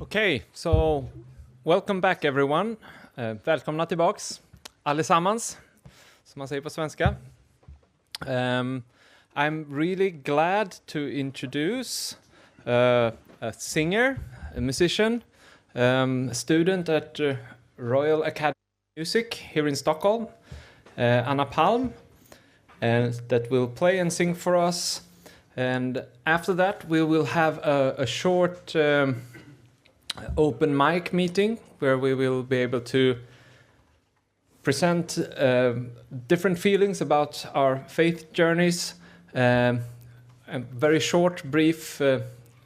Okay, so welcome back everyone. Välkomna tillbaks allesammans, som man säger på svenska. I'm really glad to introduce a singer, a musician, a student at Royal Academy of Music here in Stockholm, Anna Palm, that will play and sing for us. And after that we will have a short open mic meeting where we will be able to present different feelings about our faith journeys, very short, brief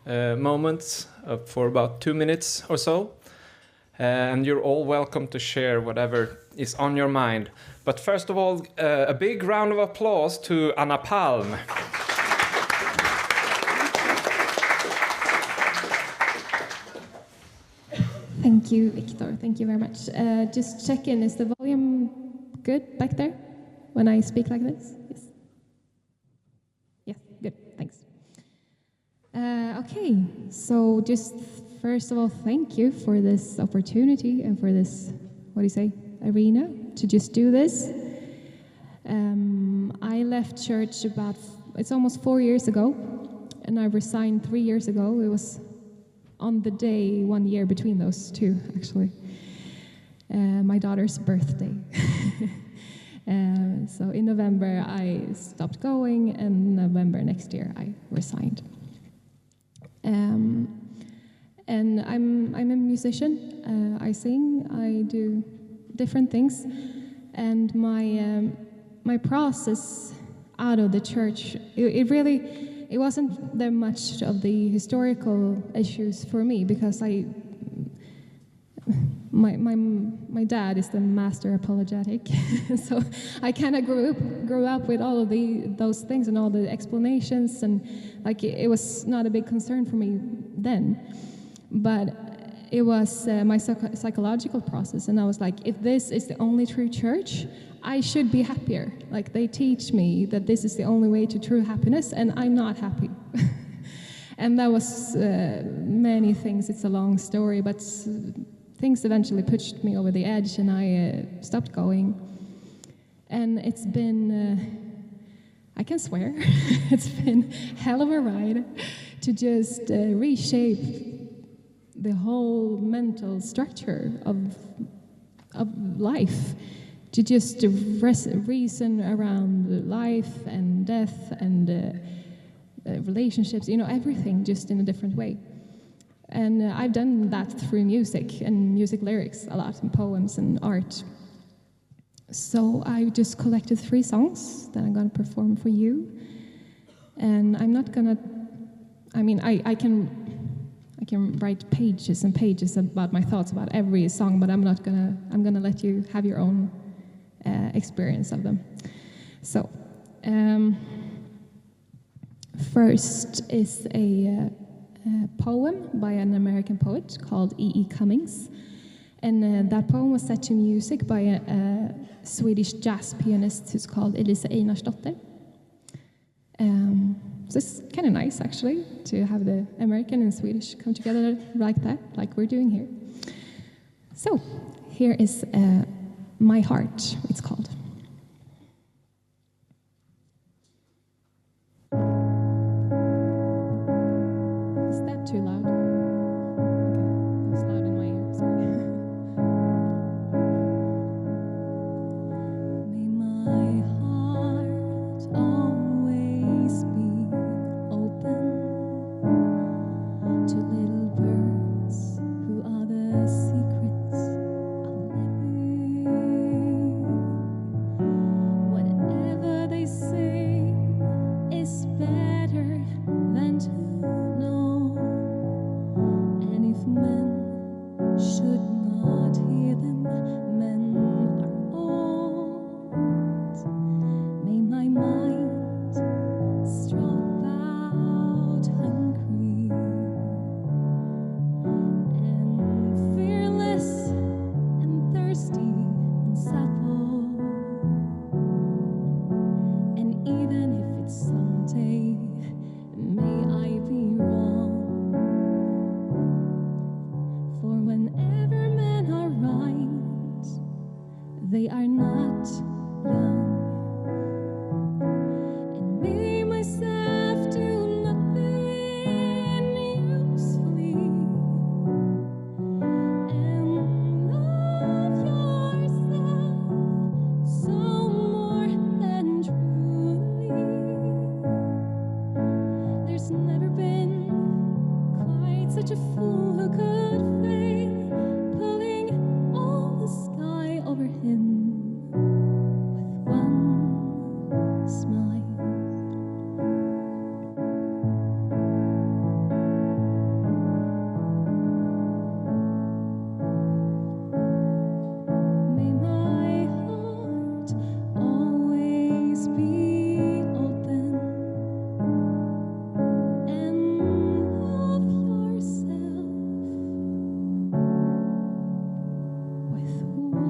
moments for about 2 minutes or so. And you're all welcome to share whatever is on your mind. But first of all, a big round of applause to Anna Palm. Thank you, Victor. Thank you very much. Just check in. Is the volume good back there when I speak like this? Yes. Yes, good. Thanks. Okay, so just first of all, thank you for this opportunity and for this, what do you say, arena to just do this. I left church it's almost 4 years ago, and I resigned 3 years ago. It was on the day 1 year between those two, actually. My daughter's birthday. So in November I stopped going, and November next year I resigned. And I'm a musician. I sing, I do different things, and my process out of the church, it wasn't that much of the historical issues for me, because my dad is the master apologetic, so I kind of grew up with all of those things and all the explanations, and like it was not a big concern for me then, but it was my psychological process, and I was like, if this is the only true church, I should be happier. Like, they teach me that this is the only way to true happiness, and I'm not happy. And that was many things. It's a long story, but things eventually pushed me over the edge, and I stopped going. And it's been, I can swear, it's been hell of a ride to just reshape the whole mental structure of life, to just reason around life and death and relationships, everything just in a different way. And I've done that through music and music lyrics a lot, and poems and art. So I just collected 3 songs that I'm gonna perform for you. And I'm not gonna, I can write pages and pages about my thoughts about every song, but I'm gonna let you have your own experience of them. So, first is a poem by an American poet called E.E. Cummings, and that poem was set to music by a Swedish jazz pianist who's called Elisa Einarsdotter. So it's kind of nice, actually, to have the American and Swedish come together like that, like we're doing here. So, here is My Heart, it's called. Is that too loud? Okay, it's loud in my ear, sorry. May my heart always be open to little birds who are the secrets of living. Whatever they say is better than to know, and if men should not hear them, men are old. May my mind strop out hungry and fearless and thirsty and supple, and even if it's someday, may I be wrong. fool who could fail, pulling all the sky over him with one smile. May my heart always be open and love yourself with one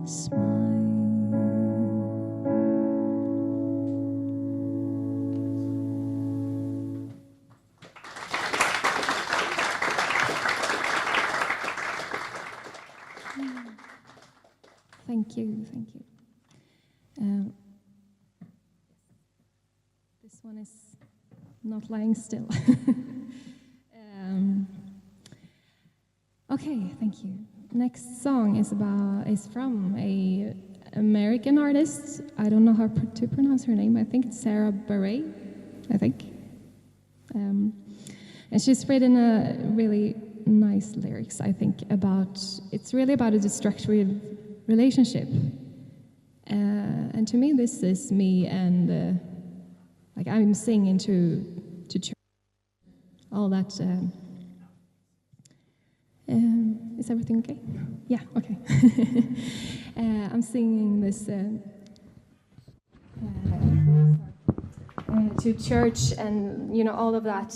smile. Thank you, thank you. This one is not lying still. Okay, thank you. Next song is from a American artist. I don't know how to pronounce her name. I think it's Sarah Bareilles, I think. And she's written a really nice lyrics, I think, it's really about a destructive relationship. And to me, this is me and like I'm singing to church. All that. Is everything okay? Yeah, okay. I'm singing this to church, and you know all that,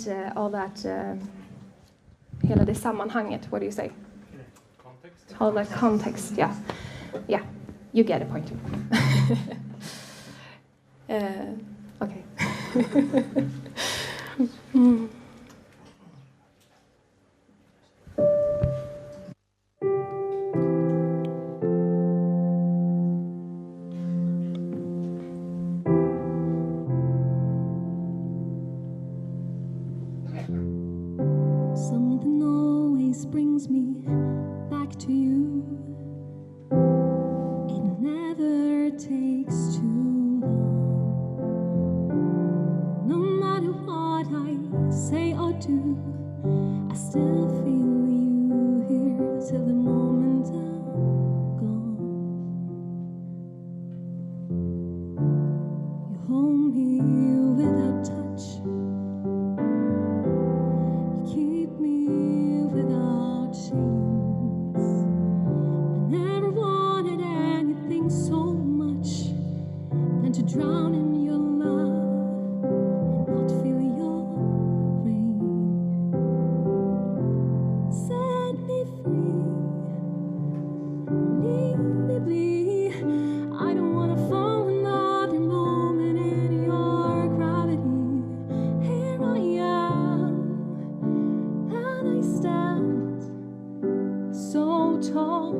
hela det sammanhanget. What do you say? Context. All that context. Yeah, yeah. You get a point. Okay. Something always brings me back to you. It never takes too long. No matter what I say or do, I still feel you here till the moment I'm gone. You hold me without touch. Keep me without chains. I never wanted anything so much than to drown in your love and not feel your rain. Set me free, leave me be. I don't want to fall another moment in your gravity. Here I am, and I stand so tall,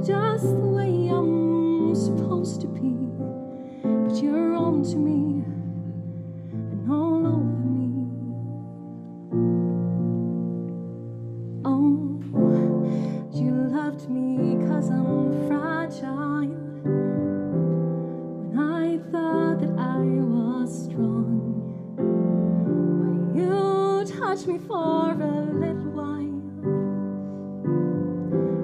just the way I'm supposed to be. But you're on to me and all over me. Oh, you loved me 'cause I'm fragile, when I thought that I was strong. But you touched me for a little while,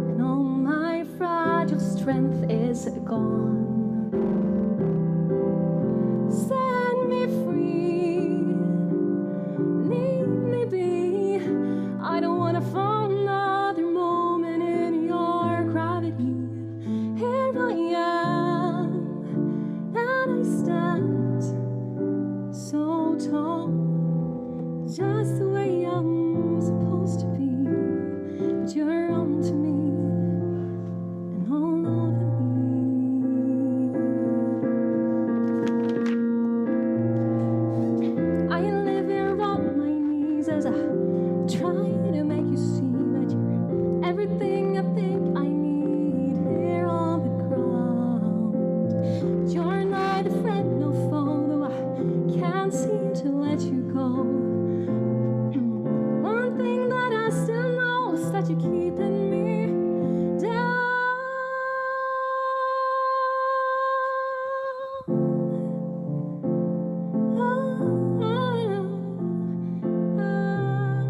and all my fragile strength is gone. Set me free, leave me be. I don't want to fall another moment in your gravity. Here I am, and I stand so tall, just the way I'm supposed to be. But you're on to me and all over me. I live here on my knees as I try to make you see that you're everything I think I need here on the ground. But you're neither friend nor foe, though I can't seem to let you go. One thing that I still know is that you're keeping me down. Oh, oh, oh.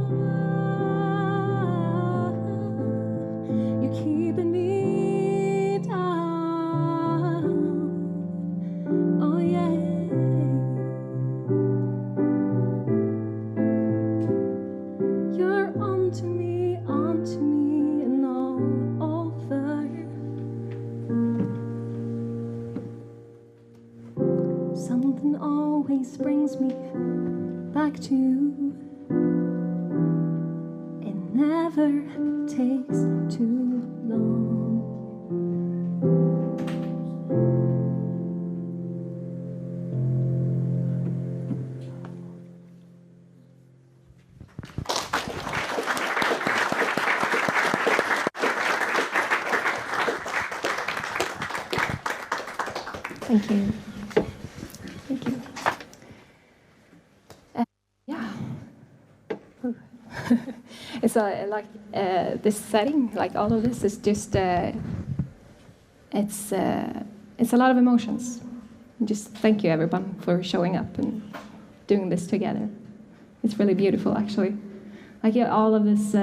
never takes too long. Thank you. Thank you. Yeah. It's like this setting, like all of this is just, it's a lot of emotions. Just thank you everyone for showing up and doing this together. It's really beautiful actually. Like all of this,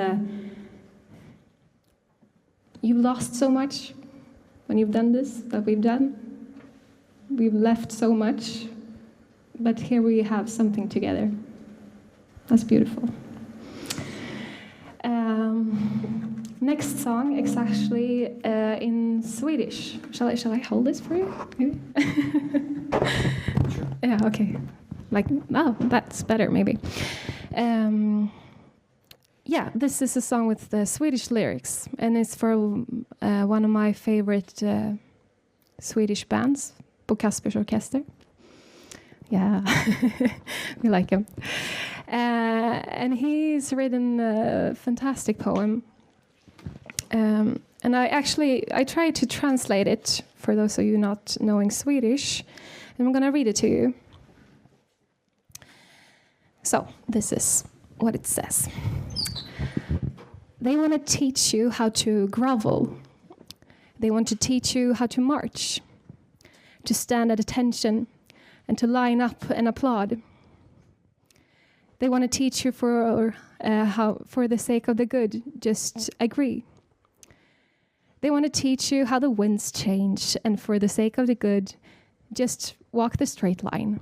you've lost so much when you've done this, that we've done. We've left so much, but here we have something together. That's beautiful. Next song is actually in Swedish. Shall I hold this for you? Maybe? Sure. Yeah. Okay. Like, oh, that's better. Maybe. Yeah, this is a song with the Swedish lyrics, and it's for one of my favorite Swedish bands, Bo Kaspers Orkester. Yeah, we like him. And he's written a fantastic poem. And I tried to translate it for those of you not knowing Swedish. And I'm going to read it to you. So, this is what it says. They want to teach you how to grovel. They want to teach you how to march, to stand at attention, and to line up and applaud. They want to teach you for the sake of the good, just agree. They want to teach you how the winds change, and for the sake of the good, just walk the straight line.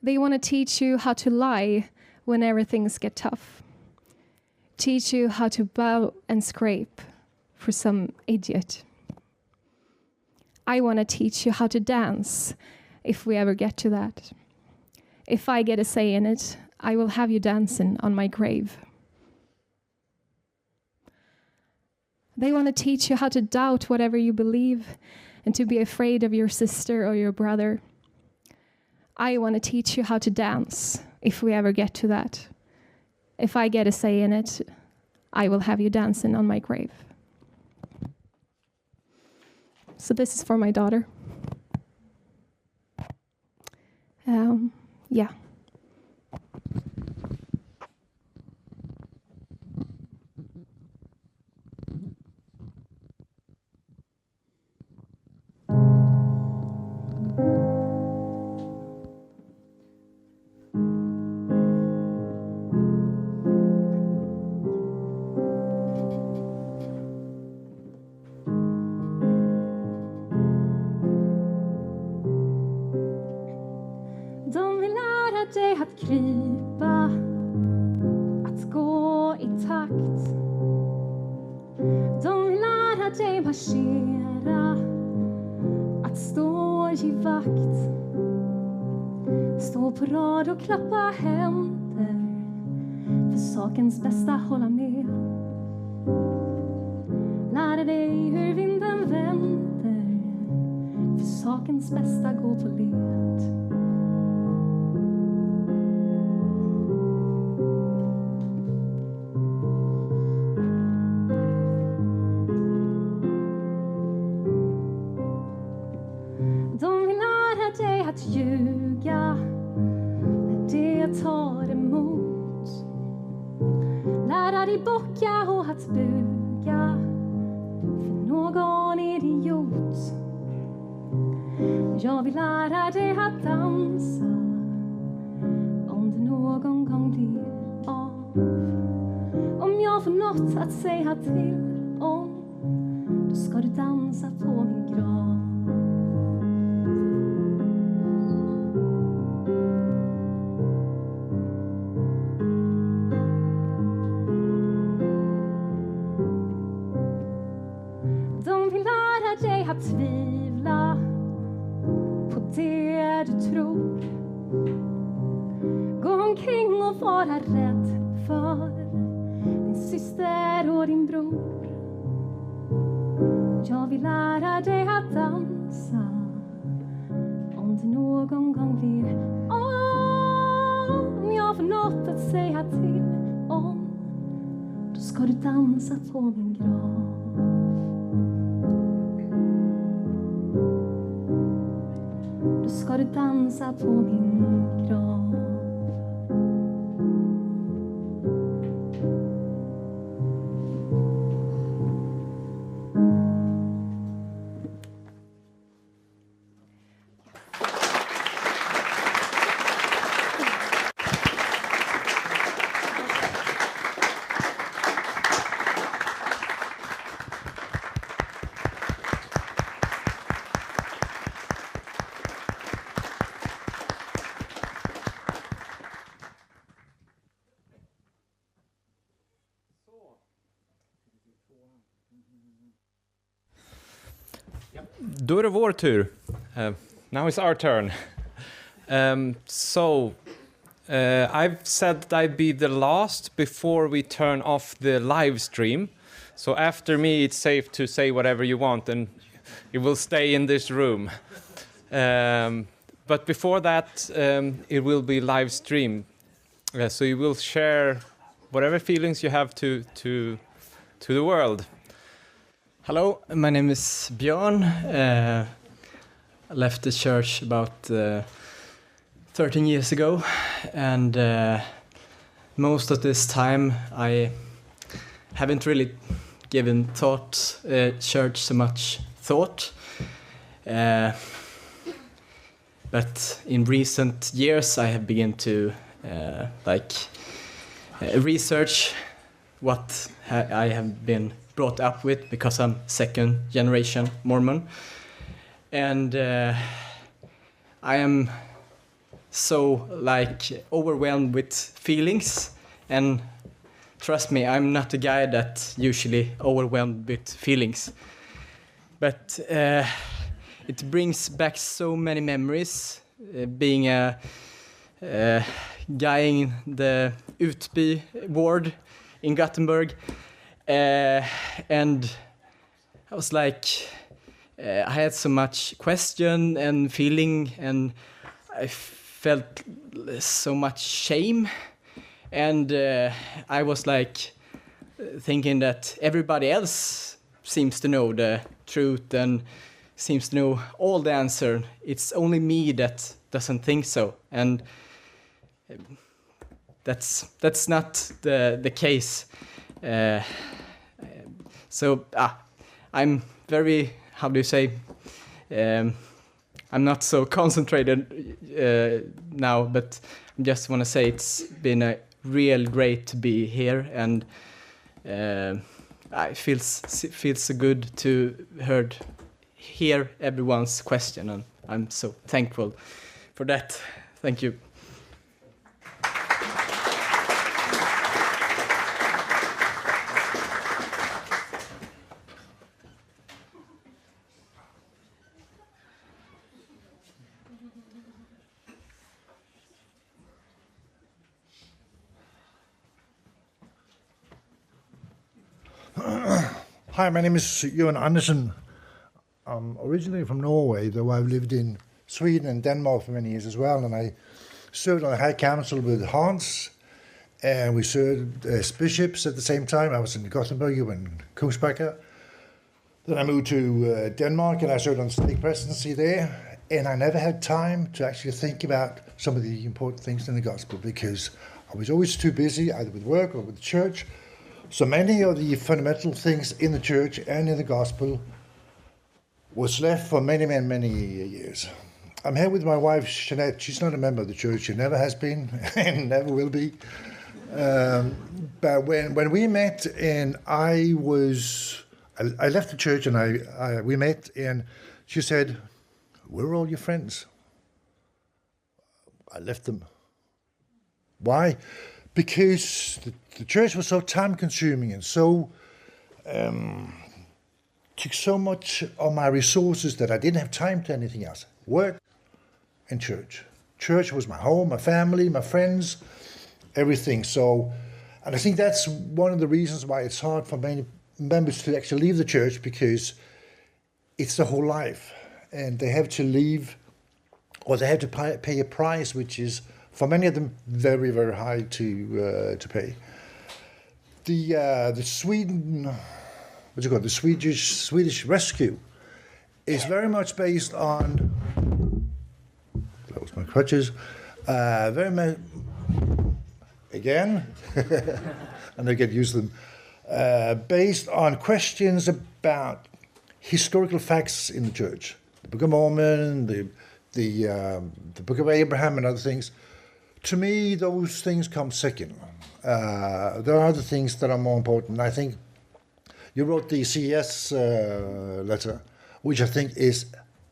They want to teach you how to lie whenever things get tough. Teach you how to bow and scrape for some idiot. I want to teach you how to dance, if we ever get to that. If I get a say in it, I will have you dancing on my grave. They want to teach you how to doubt whatever you believe and to be afraid of your sister or your brother. I want to teach you how to dance, if we ever get to that. If I get a say in it, I will have you dancing on my grave. So this is for my daughter. Yeah. dig att krypa, att gå i takt. De vill lära dig marschera, att stå i vakt. Stå på rad och klappa händer, för sakens bästa hålla med. Lära dig hur vinden vänder, för sakens bästa gå på led. De vill lära dig att ljuga när det tar emot. Lära dig bocka och att buga för någon idiot. Jag vill lära dig att dansa om det någon gång blir av. Om jag får något att säga till om, då ska du dansa på min grav. De vill lära dig att tvivla på det du tror. Gå omkring och vara rädd far, din syster och din bror. Jag vill lära dig att dansa, om det någon gång blir om jag får något att säga till om, då ska du dansa på min grav. Då ska du dansa på min grav. Då är det vår tur. Now it's our turn. I've said that I'd be the last before we turn off the live stream. So after me, it's safe to say whatever you want, and it will stay in this room. But before that, it will be live stream. So you will share whatever feelings you have to the world. Hello, my name is Björn. I left the church about 13 years ago, and most of this time I haven't really given church so much thought. But in recent years I have begun to research what I have been brought up with, because I'm second generation Mormon, and I am so overwhelmed with feelings, and trust me, I'm not a guy that usually overwhelmed with feelings, but it brings back so many memories, being a guy in the Utby ward in Gothenburg. And I was I had so much question and feeling, and I felt so much shame, and I was thinking that everybody else seems to know the truth and seems to know all the answer. It's only me that doesn't think so, and that's not the case. I'm very, how do you say, I'm not so concentrated now, but I just want to say it's been a real great to be here, and it feels so good to hear everyone's question, and I'm so thankful for that. Thank you. Hi, my name is Johan Andersen. I'm originally from Norway, though I've lived in Sweden and Denmark for many years as well, and I served on the High Council with Hans, and we served as bishops at the same time. I was in Gothenburg and Kungsbacka. Then I moved to Denmark, and I served on the District Presidency there, and I never had time to actually think about some of the important things in the gospel, because I was always too busy, either with work or with the church. So many of the fundamental things in the church and in the gospel was left for many, many, many years. I'm here with my wife, Jeanette. She's not a member of the church. She never has been and never will be. But when we met, and I left the church, and we met, and she said, "Where are all your friends?" I left them. Why? Because the church was so time-consuming and so took so much of my resources that I didn't have time to anything else. Work and church. Church was my home, my family, my friends, everything. So And I think that's one of the reasons why it's hard for many members to actually leave the church, because it's the whole life. And they have to leave, or they have to pay a price, which is, for many of them, very, very high to pay. The Swedish Rescue is very much based on, close my crutches, very much, again, and I get used to them, based on questions about historical facts in the church, the Book of Mormon, the Book of Abraham, and other things. To me, those things come second. There are other things that are more important. I think you wrote the CES letter, which I think is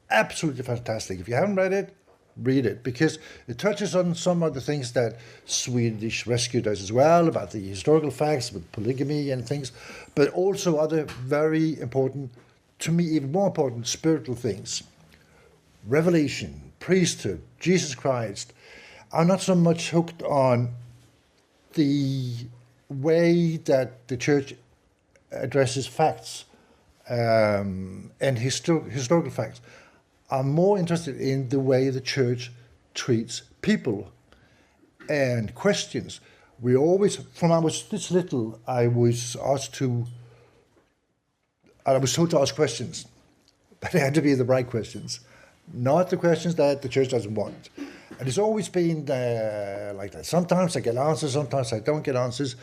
absolutely fantastic. If you haven't read it, read it, because it touches on some of the things that Swedish Rescue does as well, about the historical facts with polygamy and things, but also other very important, to me even more important, spiritual things. Revelation, priesthood, Jesus Christ. I'm not so much hooked on the way that the church addresses facts and historical facts. I'm more interested in the way the church treats people and questions. We always, from I was this little, I was told to ask questions, but they had to be the right questions, not the questions that the church doesn't want. And it's always been like that. Sometimes I get answers, sometimes I don't get answers.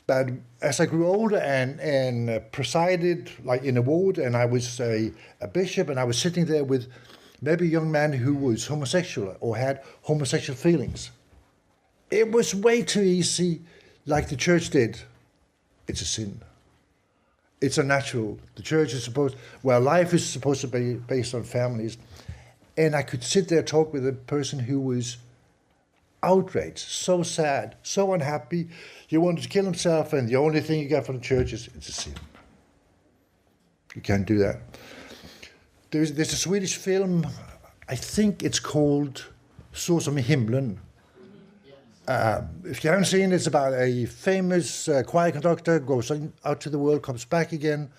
But as I grew older and presided like in a ward, and I was a bishop, and I was sitting there with maybe a young man who was homosexual or had homosexual feelings, it was way too easy, like the church did. It's a sin. It's unnatural. The church is life is supposed to be based on families. And I could sit there, talk with a person who was outraged, so sad, so unhappy. He wanted to kill himself, and the only thing you got from the church is it's a sin. You can't do that. There's a Swedish film, I think it's called Så som i himlen. If you haven't seen it, it's about a famous choir conductor, goes out to the world, comes back again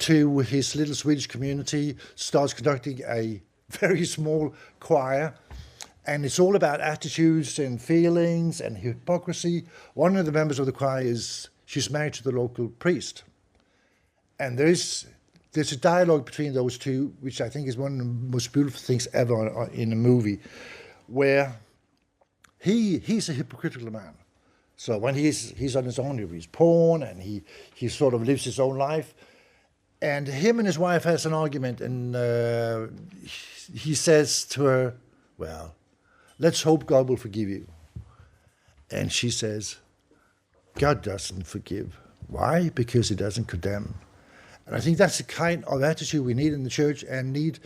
to his little Swedish community, starts conducting a very small choir, and it's all about attitudes and feelings and hypocrisy. One of the members of the choir she's married to the local priest, and there's a dialogue between those two, which I think is one of the most beautiful things ever in a movie, where he's a hypocritical man. So when he's on his own, he reads porn, and he sort of lives his own life. And him and his wife has an argument, and he says to her, well, let's hope God will forgive you. And she says, God doesn't forgive. Why? Because he doesn't condemn. And I think that's the kind of attitude we need in the church, and need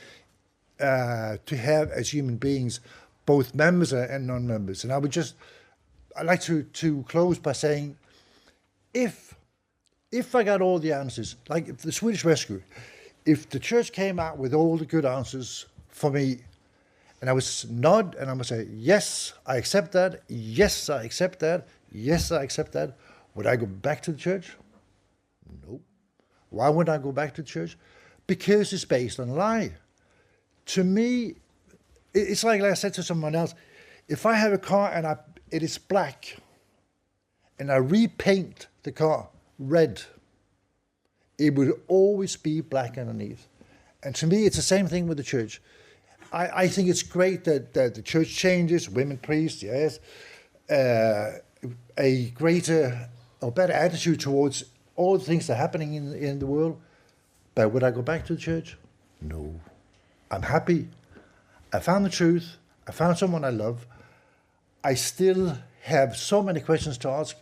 to have as human beings, both members and non-members. And I'd like to close by saying, if I got all the answers, like if the Swedish Rescue, if the church came out with all the good answers for me, and I was nod, and I would say, yes, I accept that, yes, I accept that, yes, I accept that, would I go back to the church? No. Why would I go back to the church? Because it's based on a lie. To me, it's like I said to someone else, if I have a car and it is black, and I repaint the car red, it will always be black underneath. And to me, it's the same thing with the church. I think it's great that the church changes, women priests, yes, a greater or better attitude towards all the things that are happening in the world. But would I go back to the church? No. I'm happy. I found the truth. I found someone I love. I still have so many questions to ask,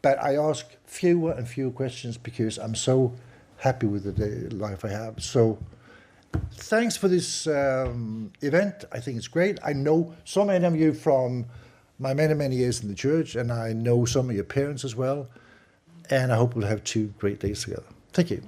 but I ask fewer and fewer questions because I'm so happy with the life I have. So thanks for this event. I think it's great. I know so many of you from my many, many years in the church, and I know some of your parents as well. And I hope we'll have 2 great days together. Thank you.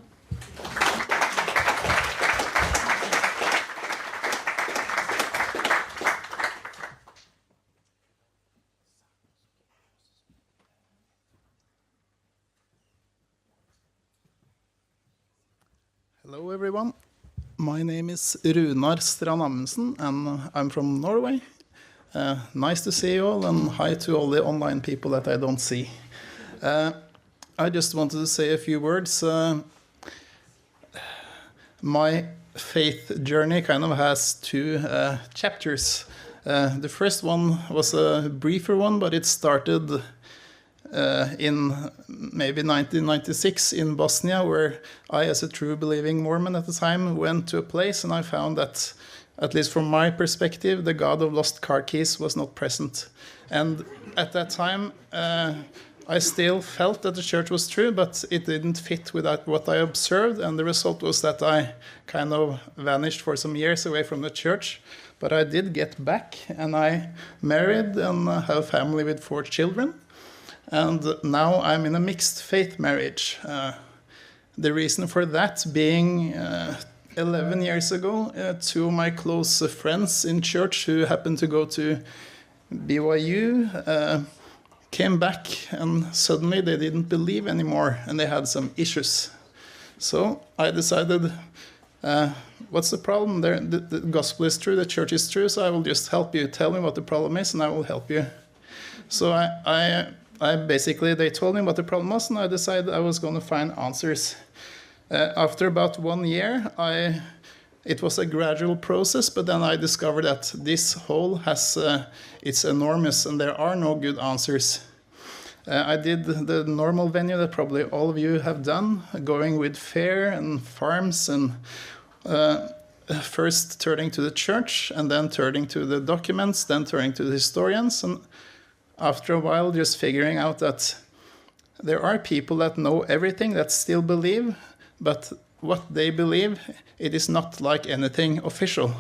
Hello everyone, my name is Runar Strand Amundsen and I'm from Norway. Nice to see you all, and hi to all the online people that I don't see. I just wanted to say a few words. My faith journey kind of has two chapters. The first one was a briefer one, but it started in maybe 1996 in Bosnia, where I, as a true believing Mormon at the time, went to a place and I found that, at least from my perspective, the God of lost car keys was not present. And at that time, I still felt that the church was true, but it didn't fit with what I observed, and the result was that I kind of vanished for some years away from the church. But I did get back, and I married and have a family with 4 children. And now I'm in a mixed faith marriage. The reason for that being 11 years ago, 2 of my close friends in church who happened to go to BYU came back, and suddenly they didn't believe anymore and they had some issues. So I decided, what's the problem? The gospel is true, the church is true, so I will just help you. Tell me what the problem is and I will help you. So I basically, they told me what the problem was, and I decided I was going to find answers. After about 1 year, it was a gradual process, but then I discovered that this hole it's enormous and there are no good answers. I did the normal venue that probably all of you have done, going with fair and farms, and first turning to the church and then turning to the documents, then turning to the historians, and after a while just figuring out that there are people that know everything, that still believe, but what they believe, it is not like anything official.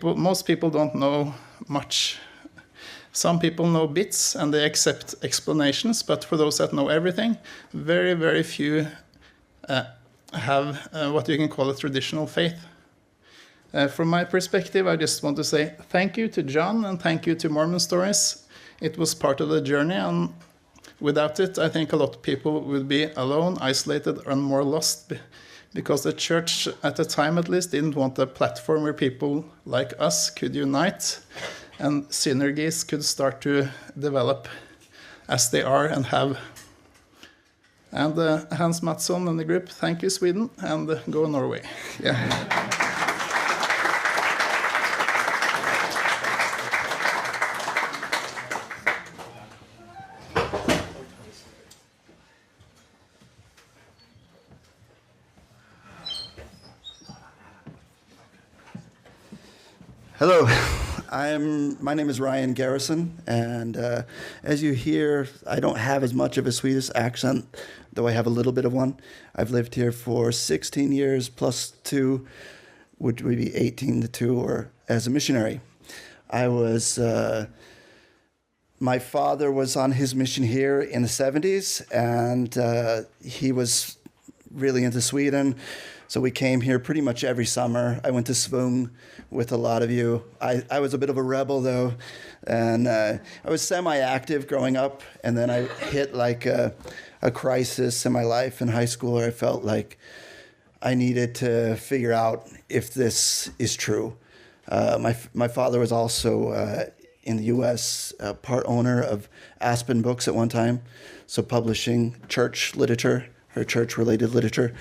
Most people don't know much. Some people know bits and they accept explanations, but for those that know everything, very, very few have what you can call a traditional faith. From my perspective, I just want to say thank you to John and thank you to Mormon Stories. It was part of the journey, and without it, I think a lot of people would be alone, isolated, and more lost, because the church, at the time at least, didn't want a platform where people like us could unite and synergies could start to develop as they are and have. And Hans Mattsson and the group, thank you, Sweden, and go Norway. Yeah. Hello, my name is Ryan Garrison, and as you hear, I don't have as much of a Swedish accent, though I have a little bit of one. I've lived here for 16 years plus 2, which would be 18 to 2, or as a missionary. My father was on his mission here in the 70s, and he was really into Sweden. So we came here pretty much every summer. I went to Svung with a lot of you. I was a bit of a rebel, though, and I was semi-active growing up, and then I hit like a crisis in my life in high school where I felt like I needed to figure out if this is true. My father was also in the U.S. Part owner of Aspen Books at one time, so publishing church literature or church-related literature.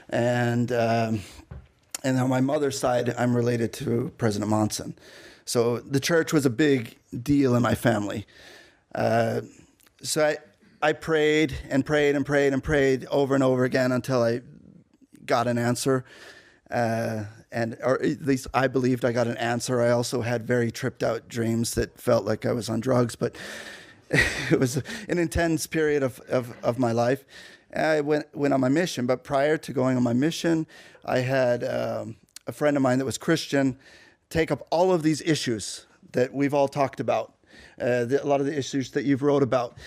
And on my mother's side, I'm related to President Monson. So the church was a big deal in my family. So I prayed and prayed and prayed and prayed over and over again until I got an answer. Or at least I believed I got an answer. I also had very tripped out dreams that felt like I was on drugs, but it was an intense period of my life. I went on my mission, but prior to going on my mission, I had a friend of mine that was Christian take up all of these issues that we've all talked about, a lot of the issues that you've wrote about.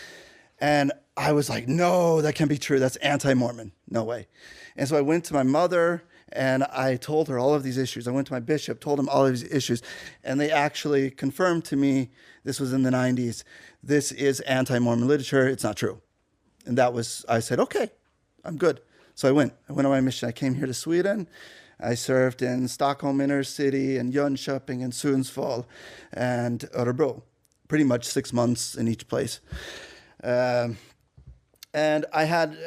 And I was like, no, that can't be true. That's anti-Mormon. No way. And so I went to my mother and I told her all of these issues. I went to my bishop, told him all of these issues, and they actually confirmed to me, this was in the 90s, this is anti-Mormon literature. It's not true. And I said, okay, I'm good. So I went on my mission. I came here to Sweden. I served in Stockholm inner city and Jönköping and Sundsvall and Örebro, pretty much 6 months in each place. And I had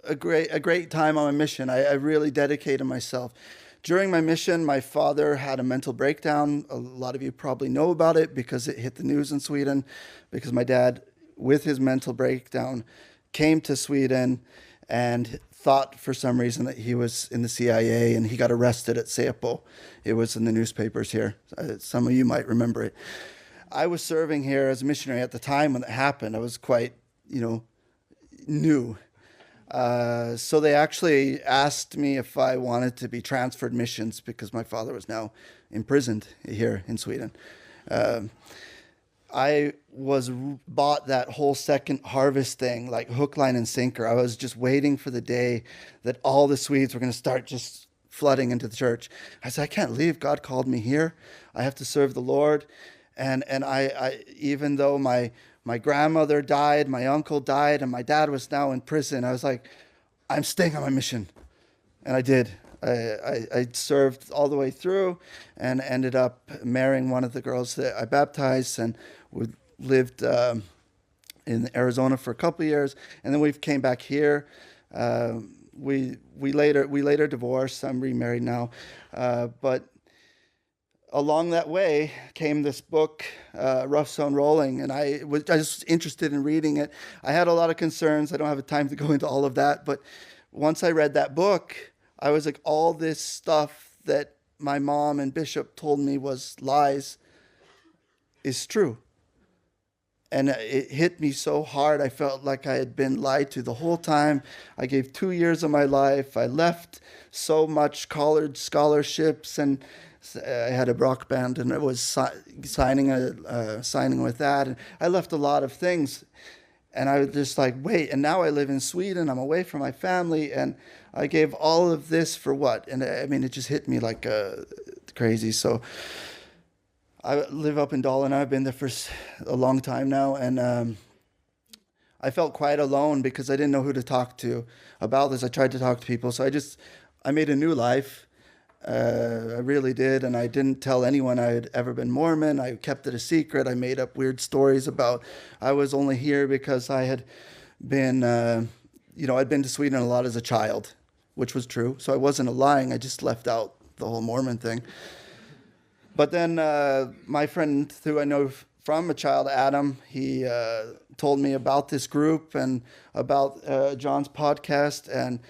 a great time on my mission. I really dedicated myself. During my mission, my father had a mental breakdown. A lot of you probably know about it because it hit the news in Sweden, because my dad, with his mental breakdown, came to Sweden and thought for some reason that he was in the CIA, and he got arrested at Säpo. It was in the newspapers here. Some of you might remember it. I was serving here as a missionary at the time when it happened. I was quite, new. So they actually asked me if I wanted to be transferred missions because my father was now imprisoned here in Sweden. I bought that whole second harvest thing like hook, line, and sinker. I was just waiting for the day that all the Swedes were going to start just flooding into the church. I said, I can't leave. God called me here. I have to serve the Lord. And I even though my grandmother died, my uncle died, and my dad was now in prison, I was like, I'm staying on my mission. And I did. I served all the way through and ended up marrying one of the girls that I baptized, and we lived in Arizona for a couple of years, and then we came back here. We later divorced. I'm remarried now, but along that way came this book, Rough Stone Rolling, and I was interested in reading it. I had a lot of concerns. I don't have the time to go into all of that, but once I read that book, I was like, all this stuff that my mom and Bishop told me was lies is true. And it hit me so hard. I felt like I had been lied to the whole time. I gave 2 years of my life. I left so much college scholarships, and I had a rock band, and I was signing with that. And I left a lot of things. And I was just like, wait, and now I live in Sweden. I'm away from my family, and I gave all of this for what? And I mean, it just hit me like crazy. So I live up in Dalarna. I've been there for a long time now, and I felt quite alone because I didn't know who to talk to about this. I tried to talk to people, so I made a new life. I really did, and I didn't tell anyone I had ever been Mormon. I kept it a secret. I made up weird stories about I was only here because I had been, I'd been to Sweden a lot as a child, which was true. So I wasn't lying. I just left out the whole Mormon thing. But then my friend, who I know from a child, Adam, he told me about this group and about John's podcast, and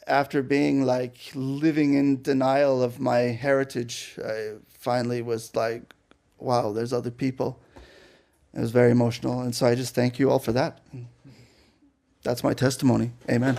after being like living in denial of my heritage, I finally was like, wow, there's other people. It was very emotional. And so I just thank you all for that. That's my testimony. Amen.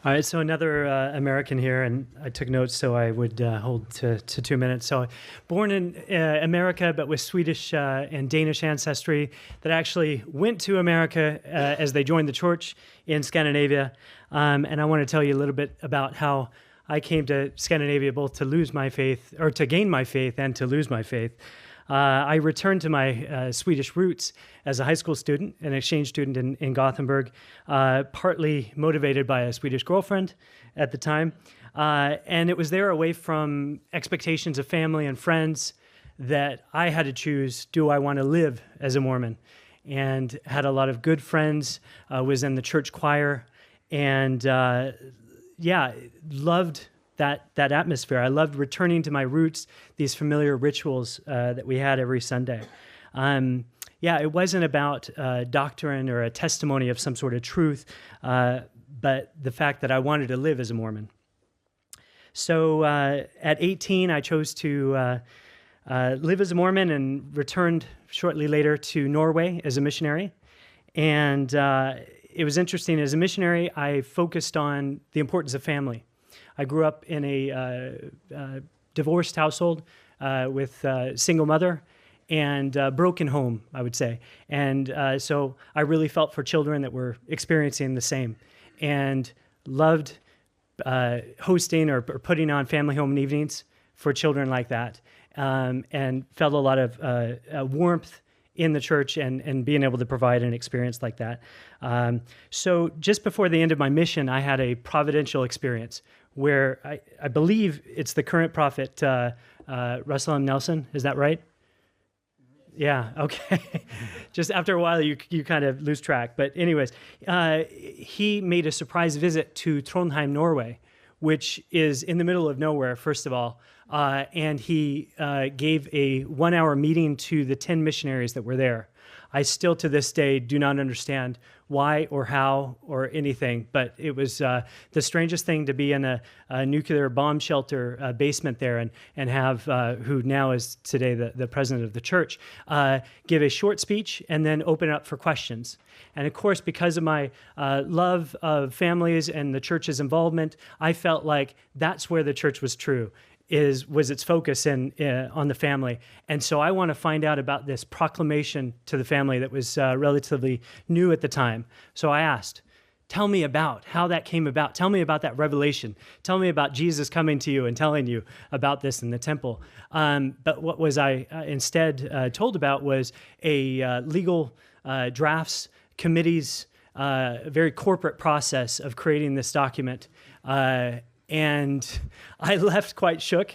All right, so another American here, and I took notes so I would hold to 2 minutes. So born in America, but with Swedish and Danish ancestry, that actually went to America as they joined the church in Scandinavia. And I want to tell you a little bit about how I came to Scandinavia, both to lose my faith, or to gain my faith and to lose my faith. I returned to my Swedish roots as a high school student, an exchange student in Gothenburg, partly motivated by a Swedish girlfriend at the time. And it was there, away from expectations of family and friends, that I had to choose, do I want to live as a Mormon? And had a lot of good friends, was in the church choir, and loved that atmosphere. I loved returning to my roots, these familiar rituals that we had every Sunday. It wasn't about doctrine or a testimony of some sort of truth, but the fact that I wanted to live as a Mormon. So at 18, I chose to live as a Mormon and returned shortly later to Norway as a missionary. And it was interesting. As a missionary, I focused on the importance of family. I grew up in a divorced household with a single mother and a broken home, I would say. And so I really felt for children that were experiencing the same, and loved hosting or putting on family home evenings for children like that. and felt a lot of warmth in the church and being able to provide an experience like that. So just before the end of my mission, I had a providential experience where I believe it's the current prophet, Russell M. Nelson. Is that right? Yeah, okay. Just after a while, you kind of lose track. But anyways, he made a surprise visit to Trondheim, Norway, which is in the middle of nowhere, first of all. And he gave a 1-hour meeting to the 10 missionaries that were there. I still, to this day, do not understand why or how or anything, but it was the strangest thing to be in a nuclear bomb shelter basement there and have, who now is today the president of the church, give a short speech and then open it up for questions. And of course, because of my love of families and the church's involvement, I felt like that's where the church was true. Was its focus on the family. And so I want to find out about this proclamation to the family that was relatively new at the time. So I asked, tell me about how that came about. Tell me about that revelation. Tell me about Jesus coming to you and telling you about this in the temple. But what was I instead told about was a legal drafts, committees, very corporate process of creating this document. And I left quite shook,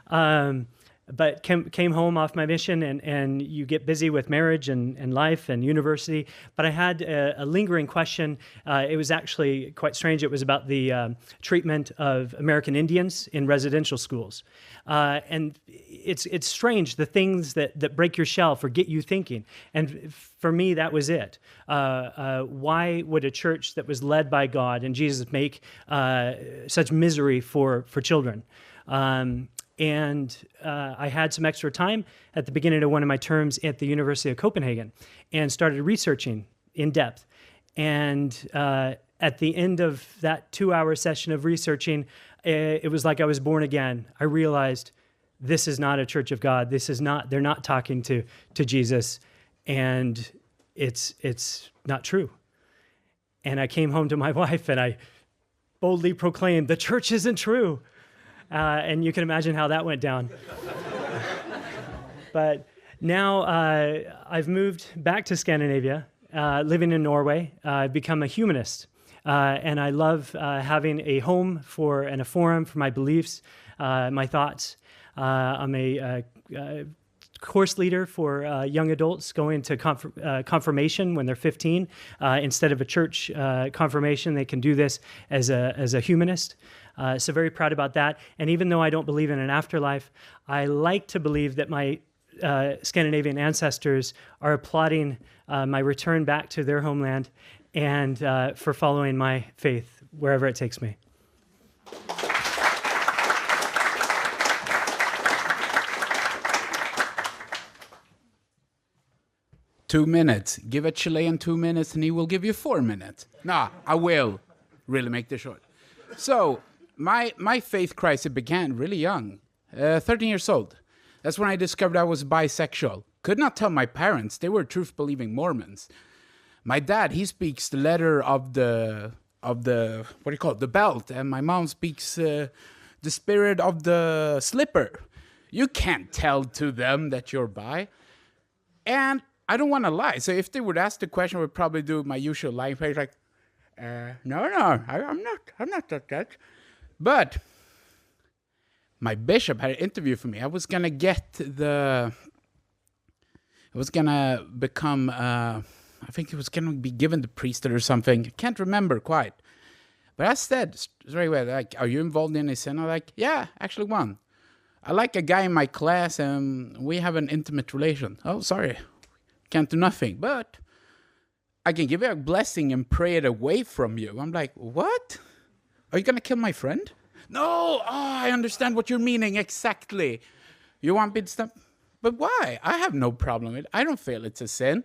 but came home off my mission, and you get busy with marriage and life and university. But I had a lingering question. It was actually quite strange. It was about the treatment of American Indians in residential schools. And it's strange, the things that break your shelf or get you thinking. And for me, that was it. Why would a church that was led by God and Jesus make such misery for children? And I had some extra time at the beginning of one of my terms at the University of Copenhagen and started researching in depth. And at the end of that 2-hour session of researching, it was like I was born again. I realized this is not a church of God. They're not talking to Jesus, and it's not true. And I came home to my wife and I boldly proclaimed, the church isn't true. And you can imagine how that went down. But now I've moved back to Scandinavia, living in Norway. I've become a humanist. And I love having a home and a forum for my beliefs, my thoughts. I'm a course leader for young adults going to confirmation when they're 15. Instead of a church confirmation, they can do this as a humanist. So very proud about that. And even though I don't believe in an afterlife, I like to believe that my Scandinavian ancestors are applauding my return back to their homeland and for following my faith wherever it takes me. Two minutes. Give a Chilean 2 minutes and he will give you 4 minutes. No, I will really make this short. So my faith crisis began really young, 13 years old. That's when I discovered I was bisexual. Could not tell my parents. They were truth-believing Mormons. My dad, he speaks the letter of the what do you call it, the belt, and my mom speaks the spirit of the slipper. You can't tell to them that you're bi. And I don't want to lie. So if they would ask the question, I would probably do my usual lying face, like, no, I'm not that. But my bishop had an interview for me. I was gonna become, I think it was gonna be given the priesthood or something. I can't remember quite. But I said straight away, like, are you involved in a sin? I'm like, yeah, actually one. I like a guy in my class and we have an intimate relation. Oh, sorry. Can't do nothing, but I can give you a blessing and pray it away from you. I'm like, what? Are you going to kill my friend? No, I understand what you're meaning exactly. You want me to stop? But why? I have no problem with it. I don't feel it's a sin.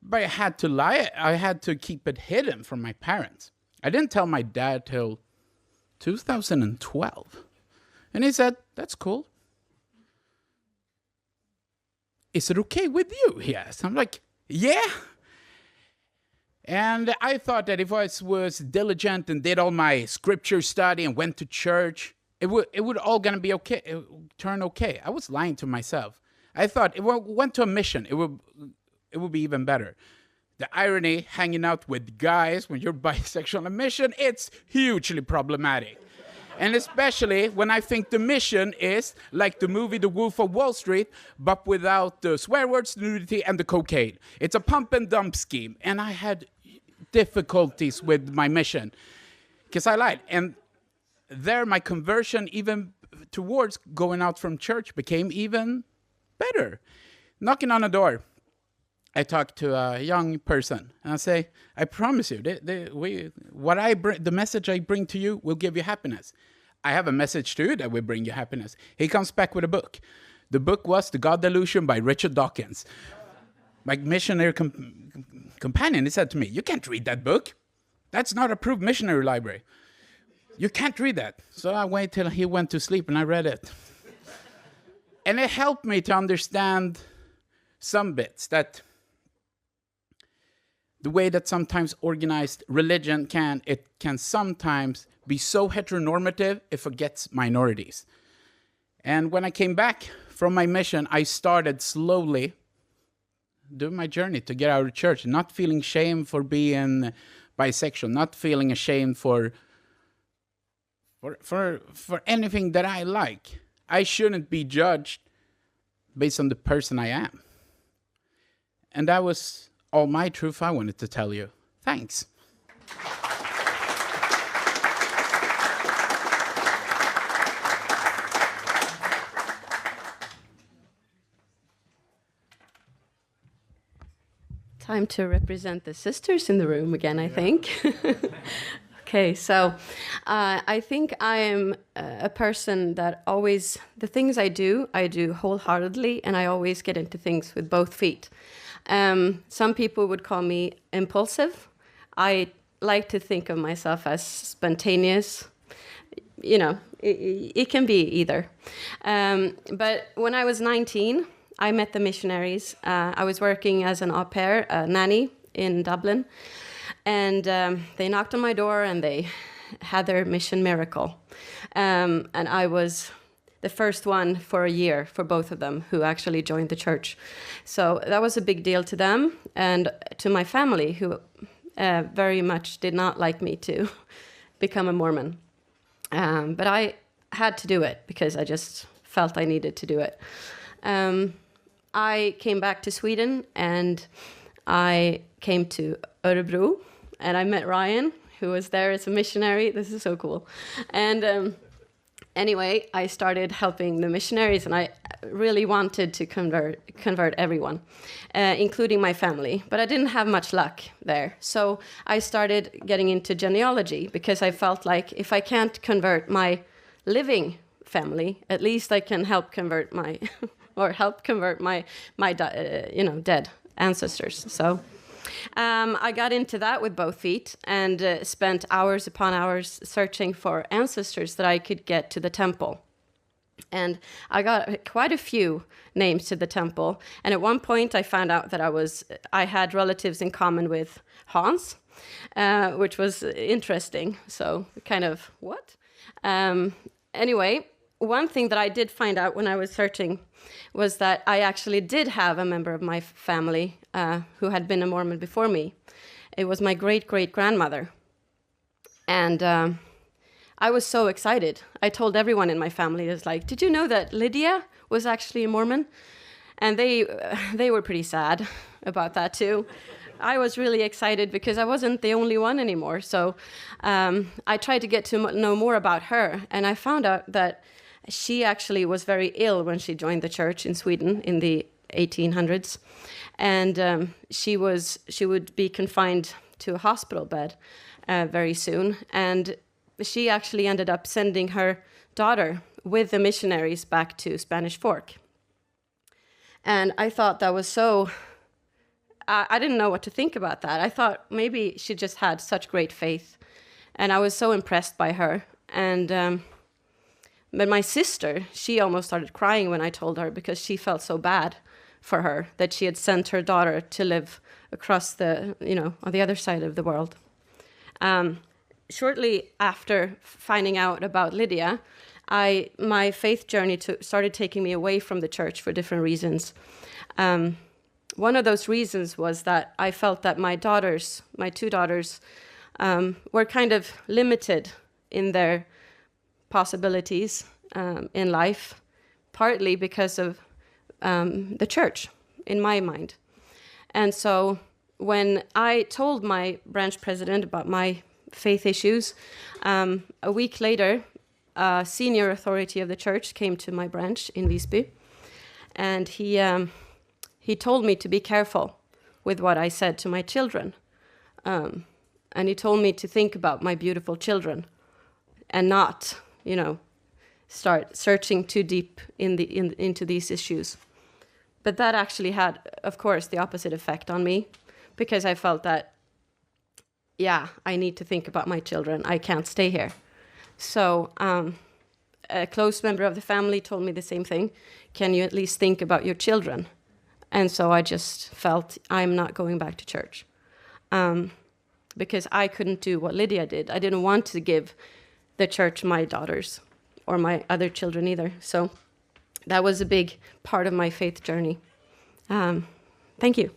But I had to lie. I had to keep it hidden from my parents. I didn't tell my dad till 2012. And he said, that's cool. Is it okay with you? He asked. I'm like, yeah. And I thought that if I was diligent and did all my scripture study and went to church, it would all gonna be okay, it would turn okay. I was lying to myself. I thought if I went to a mission, it would be even better. The irony, hanging out with guys when you're bisexual on a mission, it's hugely problematic. And especially when I think the mission is like the movie The Wolf of Wall Street, but without the swear words, nudity, and the cocaine. It's a pump and dump scheme. And I had difficulties with my mission because I lied. And there my conversion even towards going out from church became even better. Knocking on a door, I talk to a young person and I say, I promise you, the message I bring to you will give you happiness. I have a message to you that will bring you happiness. He comes back with a book. The book was The God Delusion by Richard Dawkins. My missionary companion, he said to me, you can't read that book. That's not approved missionary library. You can't read that. So I waited till he went to sleep and I read it. And it helped me to understand some bits that the way that sometimes organized religion can sometimes be so heteronormative, it forgets minorities. And when I came back from my mission, I started slowly doing my journey to get out of church, not feeling shame for being bisexual, not feeling ashamed for anything that I like. I shouldn't be judged based on the person I am. And that was all my truth I wanted to tell you. Thanks. Time to represent the sisters in the room again, I think. Okay, so I think I am a person that always, the things I do wholeheartedly, and I always get into things with both feet. Some people would call me impulsive. I like to think of myself as spontaneous. You know, it can be either. But when I was 19, I met the missionaries. I was working as an au pair, a nanny in Dublin. And they knocked on my door and they had their mission miracle. And I was the first one for a year for both of them who actually joined the church. So that was a big deal to them and to my family, who very much did not like me to become a Mormon. But I had to do it because I just felt I needed to do it. I came back to Sweden and I came to Örebro and I met Ryan, who was there as a missionary. This is so cool. And anyway, I started helping the missionaries, and I really wanted to convert everyone, including my family. But I didn't have much luck there. So I started getting into genealogy because I felt like if I can't convert my living family, at least I can help convert my dead ancestors. So I got into that with both feet and spent hours upon hours searching for ancestors that I could get to the temple. And I got quite a few names to the temple. And at one point I found out that I had relatives in common with Hans, which was interesting. So kind of, what? Anyway, one thing that I did find out when I was searching was that I actually did have a member of my family who had been a Mormon before me. It was my great-great-grandmother. And I was so excited. I told everyone in my family, I was like, did you know that Lydia was actually a Mormon? And they were pretty sad about that too. I was really excited because I wasn't the only one anymore. So I tried to get to know more about her. And I found out that she actually was very ill when she joined the church in Sweden in the 1800s. And she would be confined to a hospital bed very soon. And she actually ended up sending her daughter with the missionaries back to Spanish Fork. And I thought that was so... I didn't know what to think about that. I thought maybe she just had such great faith. And I was so impressed by her. And... But my sister, she almost started crying when I told her because she felt so bad for her that she had sent her daughter to live across on the other side of the world. shortly after finding out about Lydia, my faith journey started taking me away from the church for different reasons. One of those reasons was that I felt that my two daughters, were kind of limited in their possibilities in life, partly because of the church, in my mind. And so when I told my branch president about my faith issues, a week later, a senior authority of the church came to my branch in Visby, and he told me to be careful with what I said to my children. And he told me to think about my beautiful children and not, start searching too deep into these issues. But that actually had, of course, the opposite effect on me, because I felt that, I need to think about my children. I can't stay here. So a close member of the family told me the same thing. Can you at least think about your children? And so I just felt I'm not going back to church. Because I couldn't do what Lydia did. I didn't want to give the church my daughters or my other children either. So that was a big part of my faith journey. Thank you.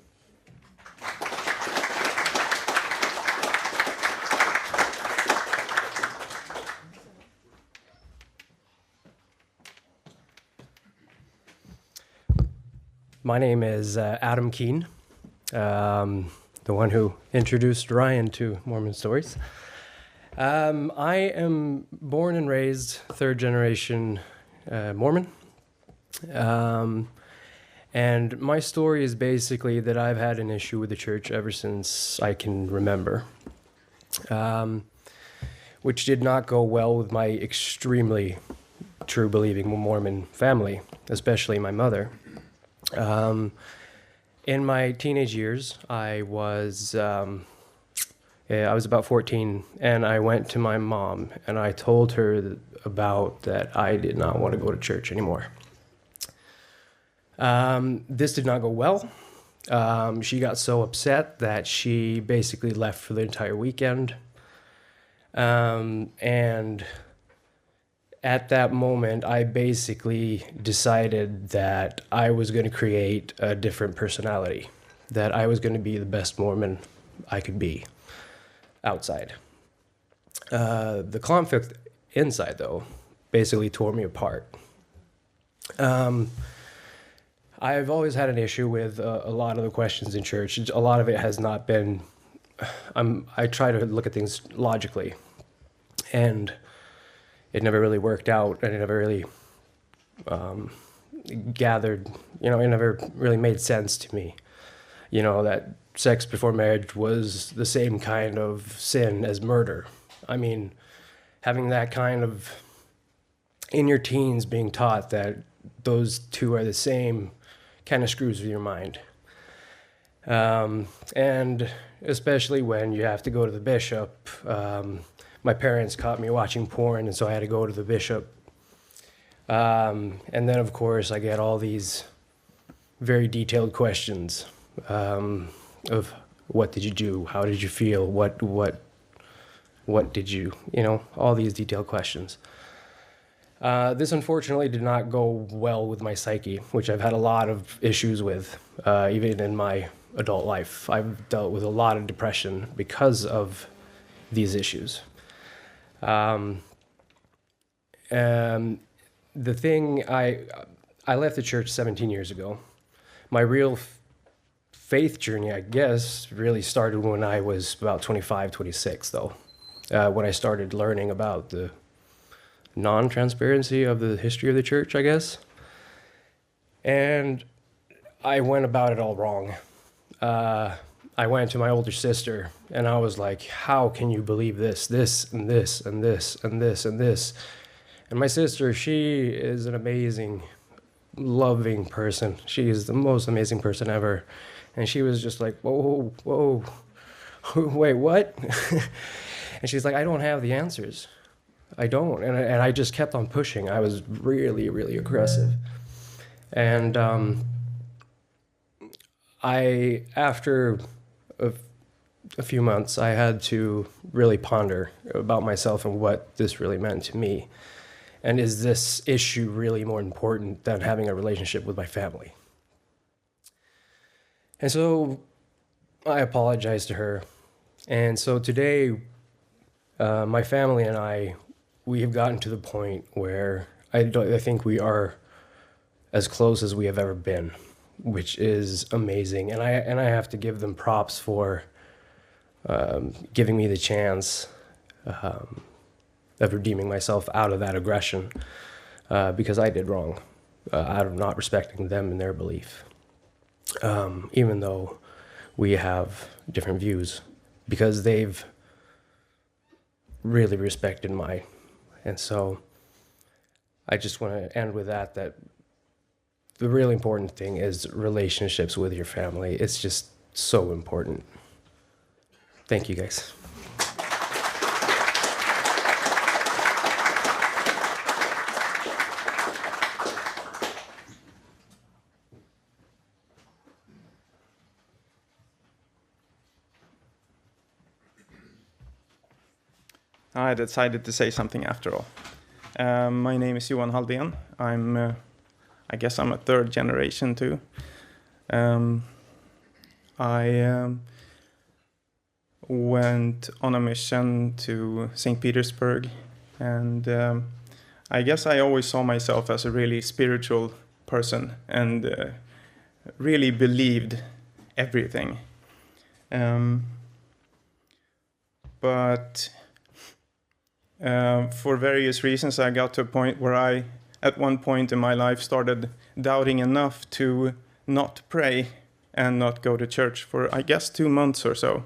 My name is Adam Keen, the one who introduced Ryan to Mormon stories. I am born and raised third generation Mormon. And my story is basically that I've had an issue with the church ever since I can remember, which did not go well with my extremely true believing Mormon family, especially my mother. In my teenage years, I was about 14, and I went to my mom, and I told her about that I did not want to go to church anymore. This did not go well. She got so upset that she basically left for the entire weekend. And at that moment, I basically decided that I was going to create a different personality, that I was going to be the best Mormon I could be outside. The conflict inside, though, basically tore me apart. I've always had an issue with a lot of the questions in church. A lot of it has not been... I try to look at things logically, and it never really worked out, and it never really gathered, it never really made sense to me. That sex before marriage was the same kind of sin as murder. I mean, having that kind of, in your teens, being taught that those two are the same kind of screws with your mind. And especially when you have to go to the bishop. My parents caught me watching porn, and so I had to go to the bishop. And then, of course, I get all these very detailed questions of what did you do, how did you feel, what did you, all these detailed questions. This unfortunately did not go well with my psyche, which I've had a lot of issues with, even in my adult life. I've dealt with a lot of depression because of these issues. The thing, I left the church 17 years ago. My real faith journey, I guess, really started when I was about 25, 26, though, when I started learning about the non-transparency of the history of the church, I guess. And I went about it all wrong. I went to my older sister, and I was like, how can you believe this, and this, and this, and this, and this? And my sister, she is an amazing, loving person. She is the most amazing person ever. And she was just like, whoa, wait, what? And she's like, I don't have the answers. I don't. And I just kept on pushing. I was really, really aggressive. And after a few months, I had to really ponder about myself and what this really meant to me. And is this issue really more important than having a relationship with my family? And so I apologized to her. And so today, my family and we have gotten to the point where I think we are as close as we have ever been, which is amazing. And I have to give them props for giving me the chance of redeeming myself out of that aggression, because I did wrong out of not respecting them and their belief, even though we have different views, because they've really respected mine. And so I just want to end with that the really important thing is relationships with your family. It's just so important. Thank you, guys. I decided to say something after all. My name is Johan Halldén. I guess I'm a third generation too. I went on a mission to St. Petersburg, and I guess I always saw myself as a really spiritual person and really believed everything. But for various reasons, I got to a point where I, at one point in my life, started doubting enough to not pray and not go to church for, I guess, 2 months or so.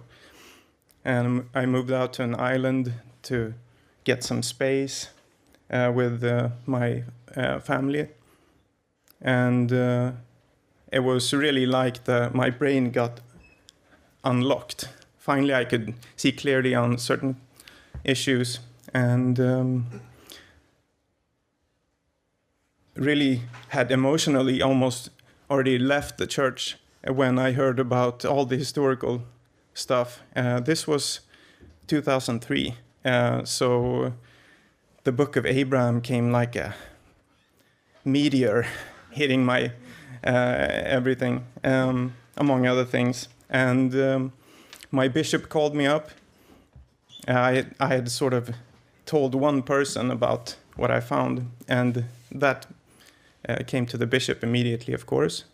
And I moved out to an island to get some space with my family. And it was really like my brain got unlocked. Finally, I could see clearly on certain issues. And really had emotionally almost already left the church when I heard about all the historical stuff. This was 2003, so the book of Abraham came like a meteor hitting my everything, among other things. And my bishop called me up. I had sort of told one person about what I found, and that came to the bishop immediately, of course.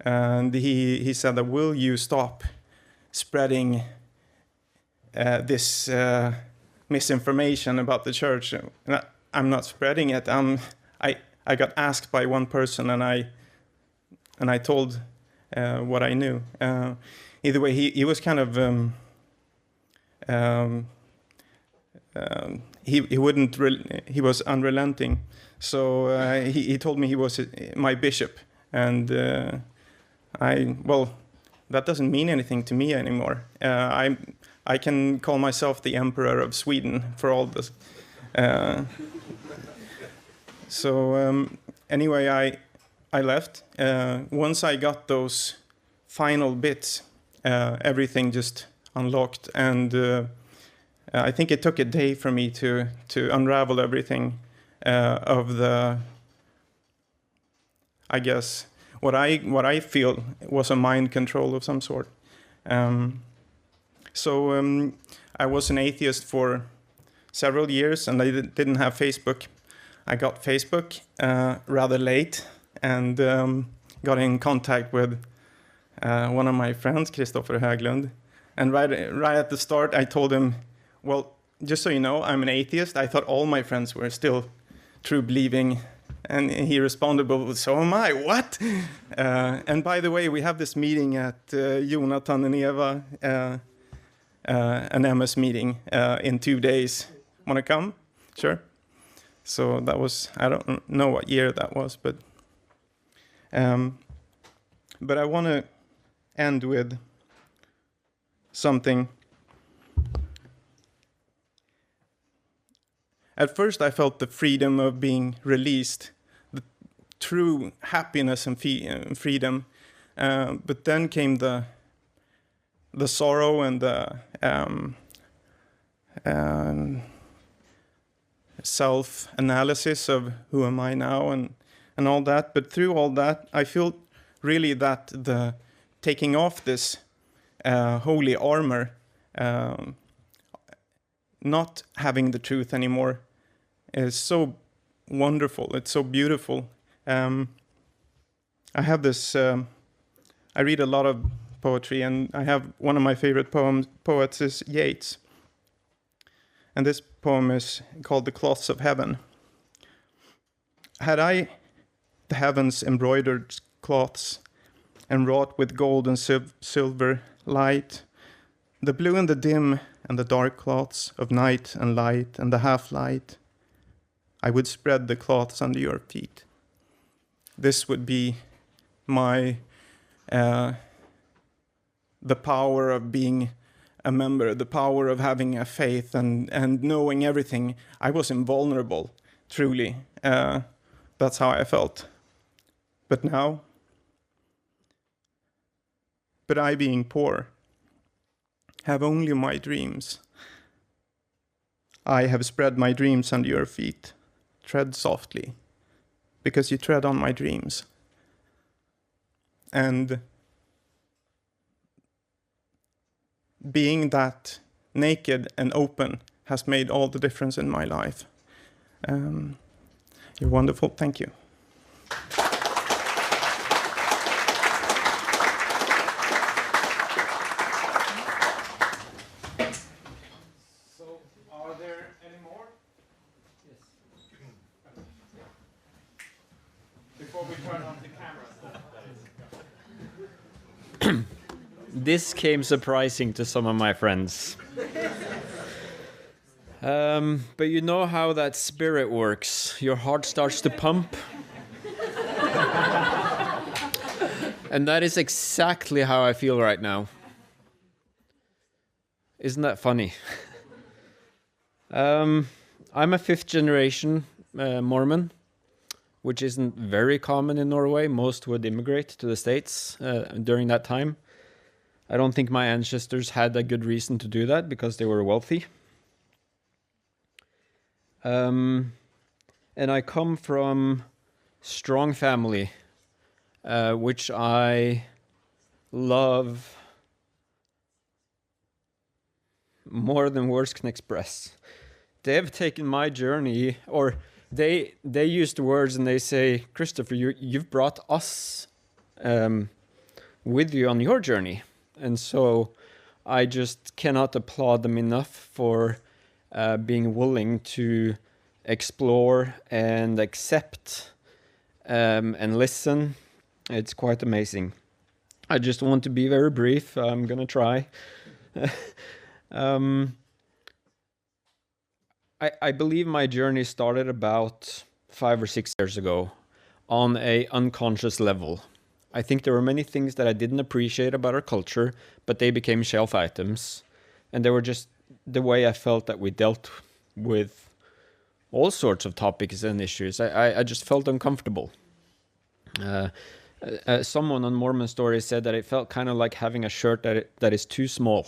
And he said that, will you stop spreading this misinformation about the church? And I'm not spreading it. I got asked by one person, and I told what I knew. Either way, he was kind of he wouldn't. He was unrelenting. So he told me he was my bishop, and well, that doesn't mean anything to me anymore. I can call myself the Emperor of Sweden for all this. So anyway, I left. Once I got those final bits, everything just unlocked, and I think it took a day for me to unravel everything of the, I guess, what I feel was a mind control of some sort. So I was an atheist for several years, and I didn't have Facebook. I got Facebook rather late, and got in contact with one of my friends, Christopher Höglund. And right at the start, I told him, well, just so you know, I'm an atheist. I thought all my friends were still true believing. And he responded, well, so am I. What? And by the way, we have this meeting at Jonathan and Eva, an MS meeting in 2 days. Want to come? Sure. So that was, I don't know what year that was, but I want to end with something. At first, I felt the freedom of being released, the true happiness and freedom. But then came the sorrow and the self-analysis of who am I now and all that. But through all that, I feel really that the taking off this holy armor, not having the truth anymore, is so wonderful. It's so beautiful. I have this. I read a lot of poetry, and I have one of my favorite poets is Yeats. And this poem is called "The Cloths of Heaven." Had I the heavens embroidered cloths, and wrought with gold and silver light, the blue and the dim and the dark cloths of night and light and the half-light, I would spread the cloths under your feet. This would be my, the power of being a member, the power of having a faith and knowing everything. I was invulnerable, truly. That's how I felt. But now, but I, being poor, have only my dreams. I have spread my dreams under your feet. Tread softly, because you tread on my dreams. And being that naked and open has made all the difference in my life. You're wonderful. Thank you. This came surprising to some of my friends. But you know how that spirit works. Your heart starts to pump. And that is exactly how I feel right now. Isn't that funny? I'm a fifth generation Mormon, which isn't very common in Norway. Most would immigrate to the States during that time. I don't think my ancestors had a good reason to do that because they were wealthy. And I come from strong family, which I love more than words can express. They have taken my journey, or they use the words and they say, Christopher, you've brought us with you on your journey. And so I just cannot applaud them enough for being willing to explore and accept and listen. It's quite amazing. I just want to be very brief. I'm going to try. I believe my journey started about 5 or 6 years ago on a unconscious level. I think there were many things that I didn't appreciate about our culture, but they became shelf items. And they were just the way I felt that we dealt with all sorts of topics and issues. I just felt uncomfortable. Someone on Mormon Stories said that it felt kind of like having a shirt that is too small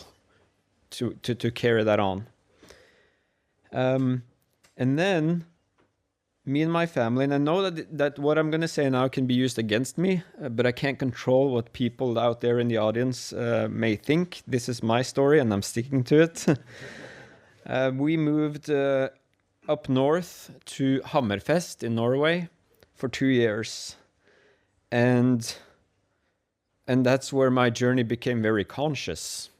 to carry that on. And then me and my family, and I know that what I'm going to say now can be used against me, but I can't control what people out there in the audience may think. This is my story, and I'm sticking to it. We moved up north to Hammerfest in Norway for 2 years. And that's where my journey became very conscious.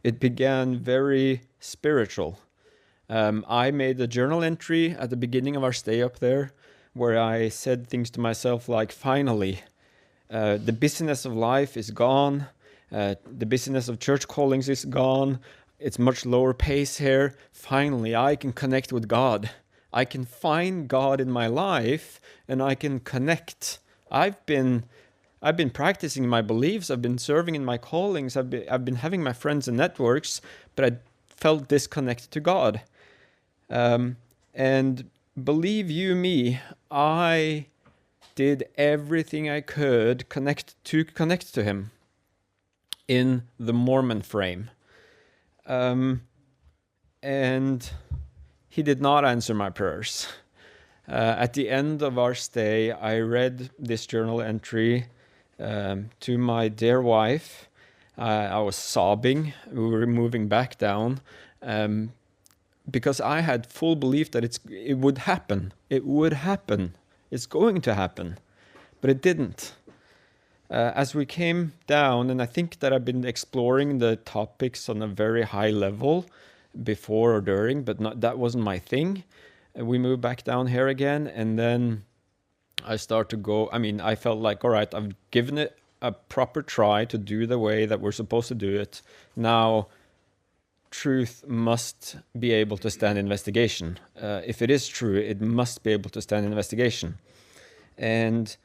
It began very spiritual. I made a journal entry at the beginning of our stay up there where I said things to myself like, finally, the busyness of life is gone. The busyness of church callings is gone. It's much lower pace here. Finally, I can connect with God. I can find God in my life and I can connect. I've been practicing my beliefs. I've been serving in my callings. I've been having my friends and networks, but I felt disconnected to God. And believe you me, I did everything I could connect to him in the Mormon frame. And he did not answer my prayers. At the end of our stay, I read this journal entry to my dear wife. I was sobbing. We were moving back down because I had full belief that it would happen. It would happen. It's going to happen. But it didn't. As we came down, and I think that I've been exploring the topics on a very high level before or during, but that wasn't my thing. We moved back down here again, and then I start to go. I mean, I felt like, all right, I've given it a proper try to do the way that we're supposed to do it. Now, truth must be able to stand investigation. If it is true, it must be able to stand investigation. And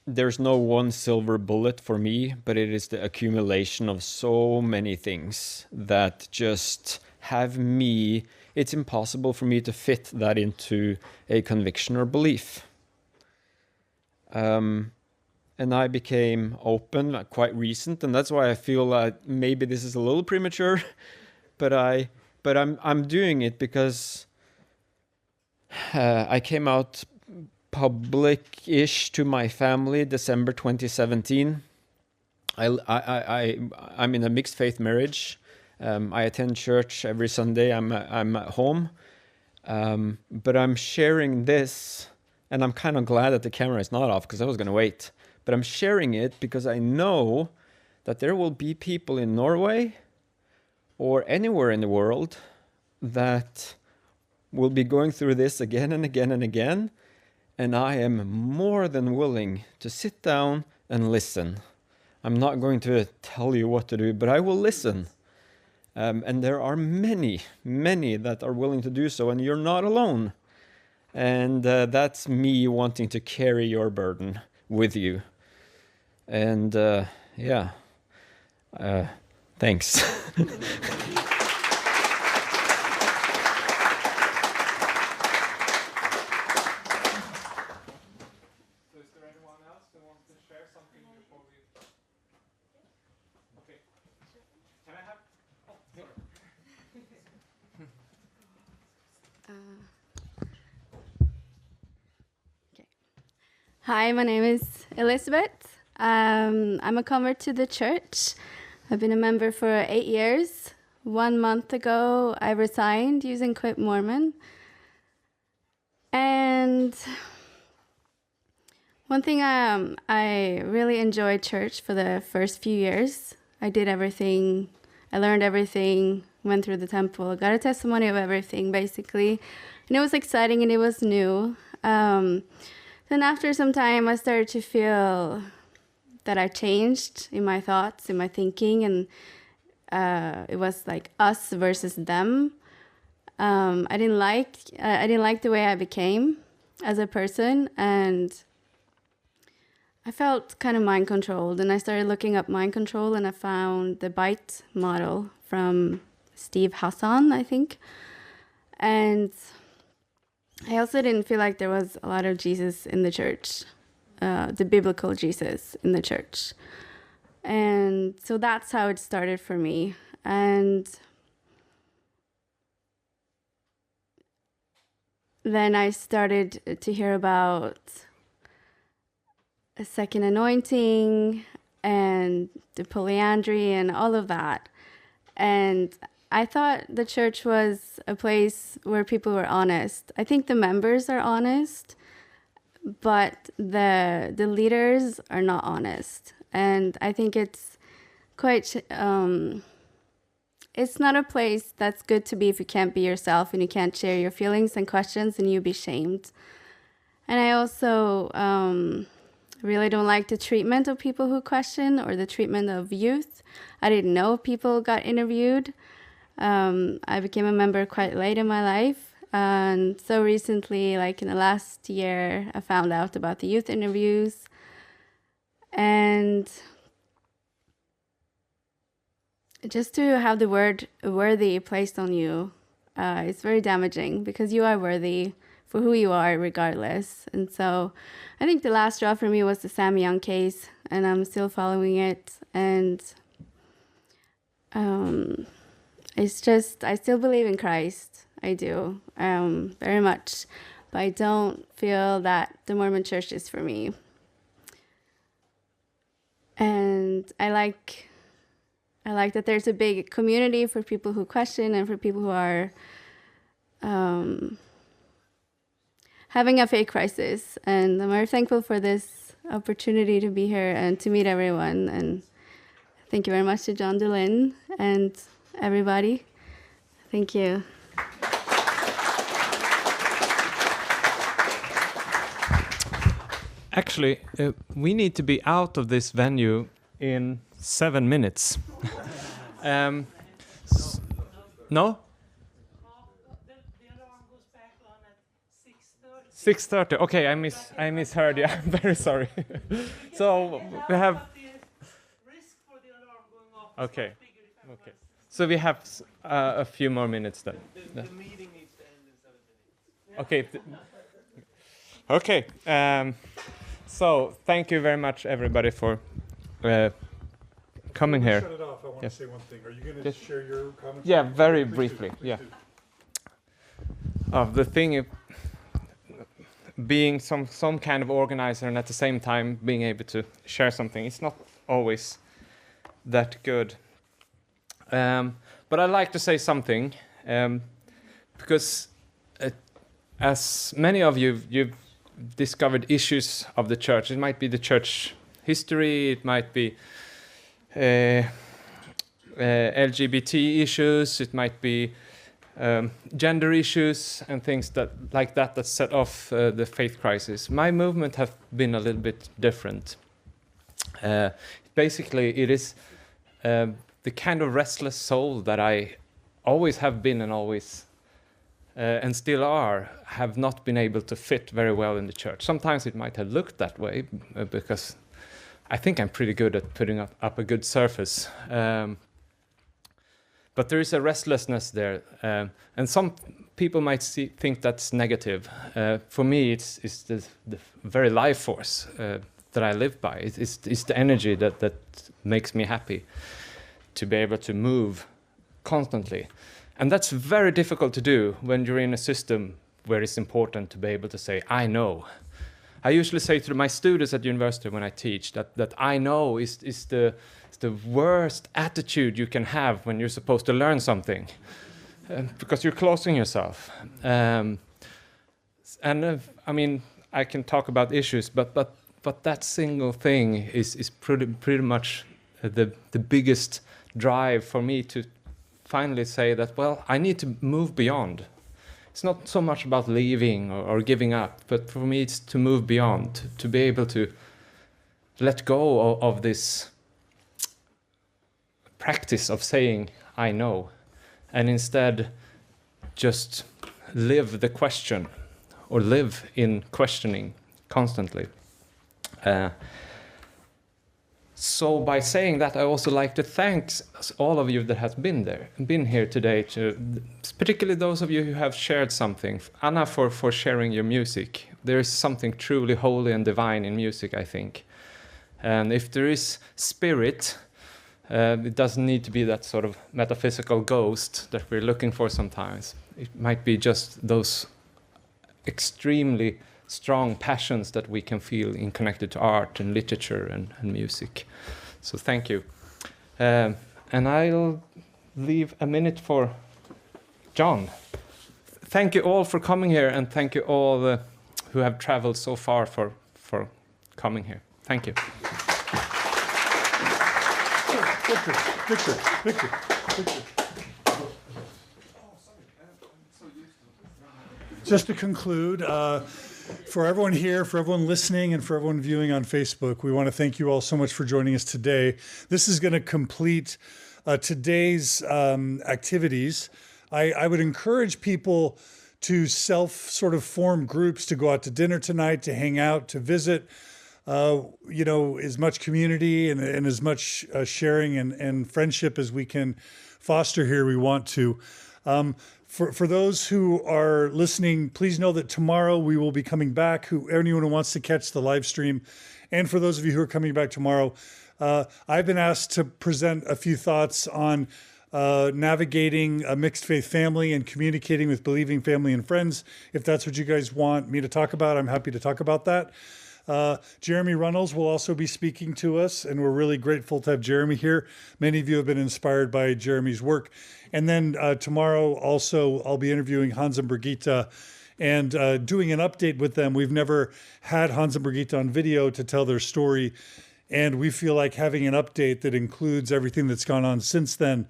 there's no one silver bullet for me, but it is the accumulation of so many things that just have me. It's impossible for me to fit that into a conviction or belief. And I became open quite recent, and that's why I feel like maybe this is a little premature, but I'm doing it because I came out public-ish to my family December 2017. I'm in a mixed faith marriage. I attend church every Sunday. I'm at home, but I'm sharing this, and I'm kind of glad that the camera is not off because I was going to wait. But I'm sharing it because I know that there will be people in Norway or anywhere in the world that will be going through this again and again and again. And I am more than willing to sit down and listen. I'm not going to tell you what to do, but I will listen. And there are many, many that are willing to do so, and you're not alone. And that's me wanting to carry your burden with you. And thanks. Hi, my name is Elizabeth. I'm a convert to the church. I've been a member for 8 years. 1 month ago, I resigned using Quit Mormon. And one thing, I really enjoyed church for the first few years. I did everything. I learned everything, went through the temple, got a testimony of everything, basically. And it was exciting and it was new. Then after some time, I started to feel that I changed in my thoughts, in my thinking, and it was like us versus them. I didn't like the way I became as a person, and I felt kind of mind controlled. And I started looking up mind control, and I found the BITE model from Steve Hassan, I think, and I also didn't feel like there was a lot of Jesus in the church, the biblical Jesus in the church. And so that's how it started for me. And then I started to hear about a second anointing and the polyandry and all of that. And I thought the church was a place where people were honest. I think the members are honest, but the leaders are not honest. And I think it's quite, it's not a place that's good to be if you can't be yourself and you can't share your feelings and questions and you'll be shamed. And I also really don't like the treatment of people who question or the treatment of youth. I didn't know people got interviewed. I became a member quite late in my life, and so recently, like in the last year, I found out about the youth interviews, and just to have the word worthy placed on you, it's very damaging because you are worthy for who you are regardless. And so I think the last straw for me was the Sam Young case, and I'm still following it. And It's just, I still believe in Christ. I do, very much. But I don't feel that the Mormon Church is for me. And I like that there's a big community for people who question and for people who are having a faith crisis. And I'm very thankful for this opportunity to be here and to meet everyone. And thank you very much to John DeLynn and everybody. Thank you. Actually, we need to be out of this venue in 7 minutes. No? 6:30. Okay, I misheard you. I'm very sorry. So we have. Okay. Okay. So we have a few more minutes then. The meeting needs to end in 7 minutes. Okay. Okay. So thank you very much, everybody, for coming here. Shut it off. I want to say one thing. Are you going to share your comments? Yeah, very briefly. Yeah. The thing, being some kind of organizer and at the same time being able to share something, it's not always that good. But I'd like to say something because as many of you've discovered issues of the church. It might be the church history, it might be LGBT issues, it might be gender issues and things that set off the faith crisis. My movement have been a little bit different. Basically, it is the kind of restless soul that I always have been and always and still have not been able to fit very well in the church. Sometimes it might have looked that way because I think I'm pretty good at putting up a good surface. But there is a restlessness there. And some people might think that's negative. For me, it's the very life force that I live by. It's the energy that makes me happy to be able to move constantly. And that's very difficult to do when you're in a system where it's important to be able to say, I know. I usually say to my students at university when I teach that I know is the worst attitude you can have when you're supposed to learn something, because you're closing yourself. I mean, I can talk about issues, but that single thing is pretty much the biggest drive for me to finally say that, well, I need to move beyond. It's not so much about leaving or giving up, but for me it's to move beyond, to be able to let go of this practice of saying, I know, and instead just live the question or live in questioning constantly. So by saying that, I also like to thank all of you that have been here today, particularly those of you who have shared something. Anna, for sharing your music. There is something truly holy and divine in music, I think. And if there is spirit, it doesn't need to be that sort of metaphysical ghost that we're looking for sometimes. It might be just those extremely strong passions that we can feel in connected to art and literature and music. So thank you. And I'll leave a minute for John. Thank you all for coming here, and thank you all who have traveled so far for coming here. Thank you. Victor. Just to conclude, for everyone here, for everyone listening, and for everyone viewing on Facebook, we want to thank you all so much for joining us today. This is going to complete today's activities. I would encourage people to form groups to go out to dinner tonight, to hang out, to visit. As much community and as much sharing and friendship as we can foster here, we want to. For those who are listening, please know that tomorrow we will be coming back, anyone who wants to catch the live stream. And for those of you who are coming back tomorrow, I've been asked to present a few thoughts on navigating a mixed faith family and communicating with believing family and friends. If that's what you guys want me to talk about, I'm happy to talk about that. Jeremy Runnels will also be speaking to us, and we're really grateful to have Jeremy here. Many of you have been inspired by Jeremy's work. And then tomorrow also I'll be interviewing Hans and Birgitta and doing an update with them. We've never had Hans and Birgitta on video to tell their story, and we feel like having an update that includes everything that's gone on since then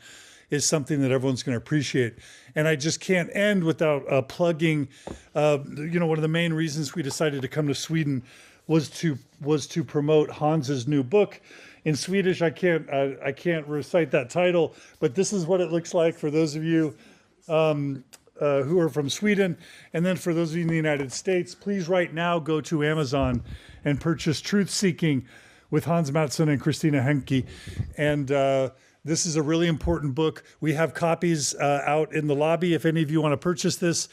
is something that everyone's going to appreciate. And I just can't end without plugging, one of the main reasons we decided to come to Sweden was to promote Hans's new book. In Swedish, I can't recite that title, but this is what it looks like for those of you who are from Sweden. And then for those of you in the United States, please right now go to Amazon and purchase Truth Seeking with Hans Mattsson and Christina Henke. And this is a really important book. We have copies out in the lobby. If any of you want to purchase this,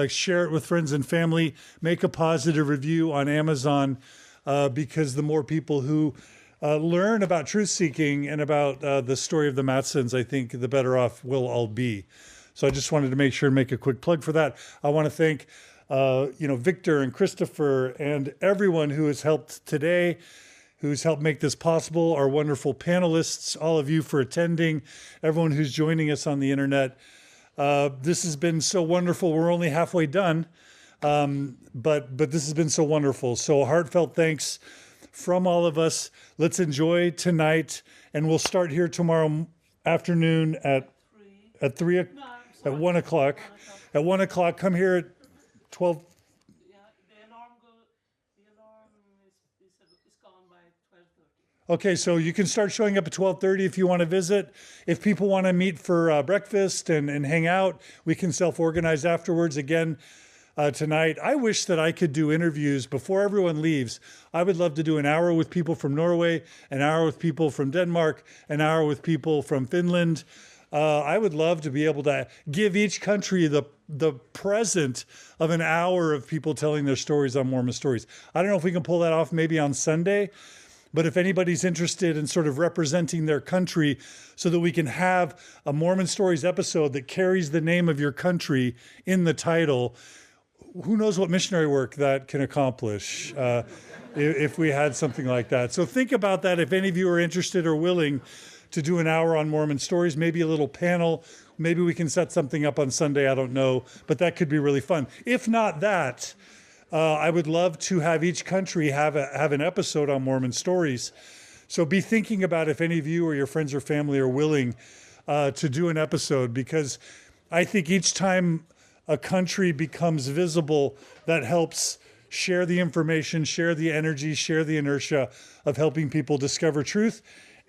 share it with friends and family. Make a positive review on Amazon because the more people who learn about truth seeking and about the story of the Mattssons, I think the better off we'll all be. So I just wanted to make sure and make a quick plug for that. I want to thank Victor and Christopher and everyone who has helped today, who's helped make this possible, our wonderful panelists, all of you for attending, everyone who's joining us on the internet. This has been so wonderful. We're only halfway done, but this has been so wonderful. So heartfelt thanks from all of us. Let's enjoy tonight, and we'll start here tomorrow afternoon at 1 o'clock. At 1 o'clock, come here at 12. Okay, so you can start showing up at 12:30 if you want to visit. If people want to meet for breakfast and hang out, we can self-organize afterwards. Again, tonight, I wish that I could do interviews before everyone leaves. I would love to do an hour with people from Norway, an hour with people from Denmark, an hour with people from Finland. I would love to be able to give each country the present of an hour of people telling their stories on Mormon Stories. I don't know if we can pull that off maybe on Sunday, but if anybody's interested in sort of representing their country so that we can have a Mormon Stories episode that carries the name of your country in the title, who knows what missionary work that can accomplish if we had something like that. So think about that if any of you are interested or willing to do an hour on Mormon Stories, maybe a little panel. Maybe we can set something up on Sunday, I don't know, but that could be really fun. If not that, I would love to have each country have an episode on Mormon Stories. So be thinking about if any of you or your friends or family are willing to do an episode, because I think each time a country becomes visible, that helps share the information, share the energy, share the inertia of helping people discover truth.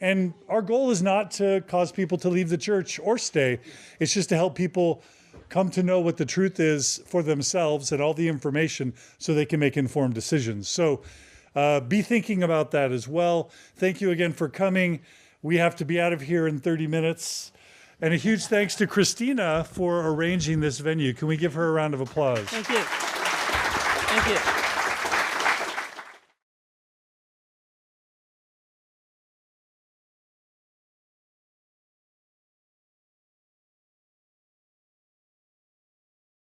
And our goal is not to cause people to leave the church or stay. It's just to help people come to know what the truth is for themselves and all the information so they can make informed decisions. So be thinking about that as well. Thank you again for coming. We have to be out of here in 30 minutes. And a huge thanks to Christina for arranging this venue. Can we give her a round of applause? Thank you. Thank you.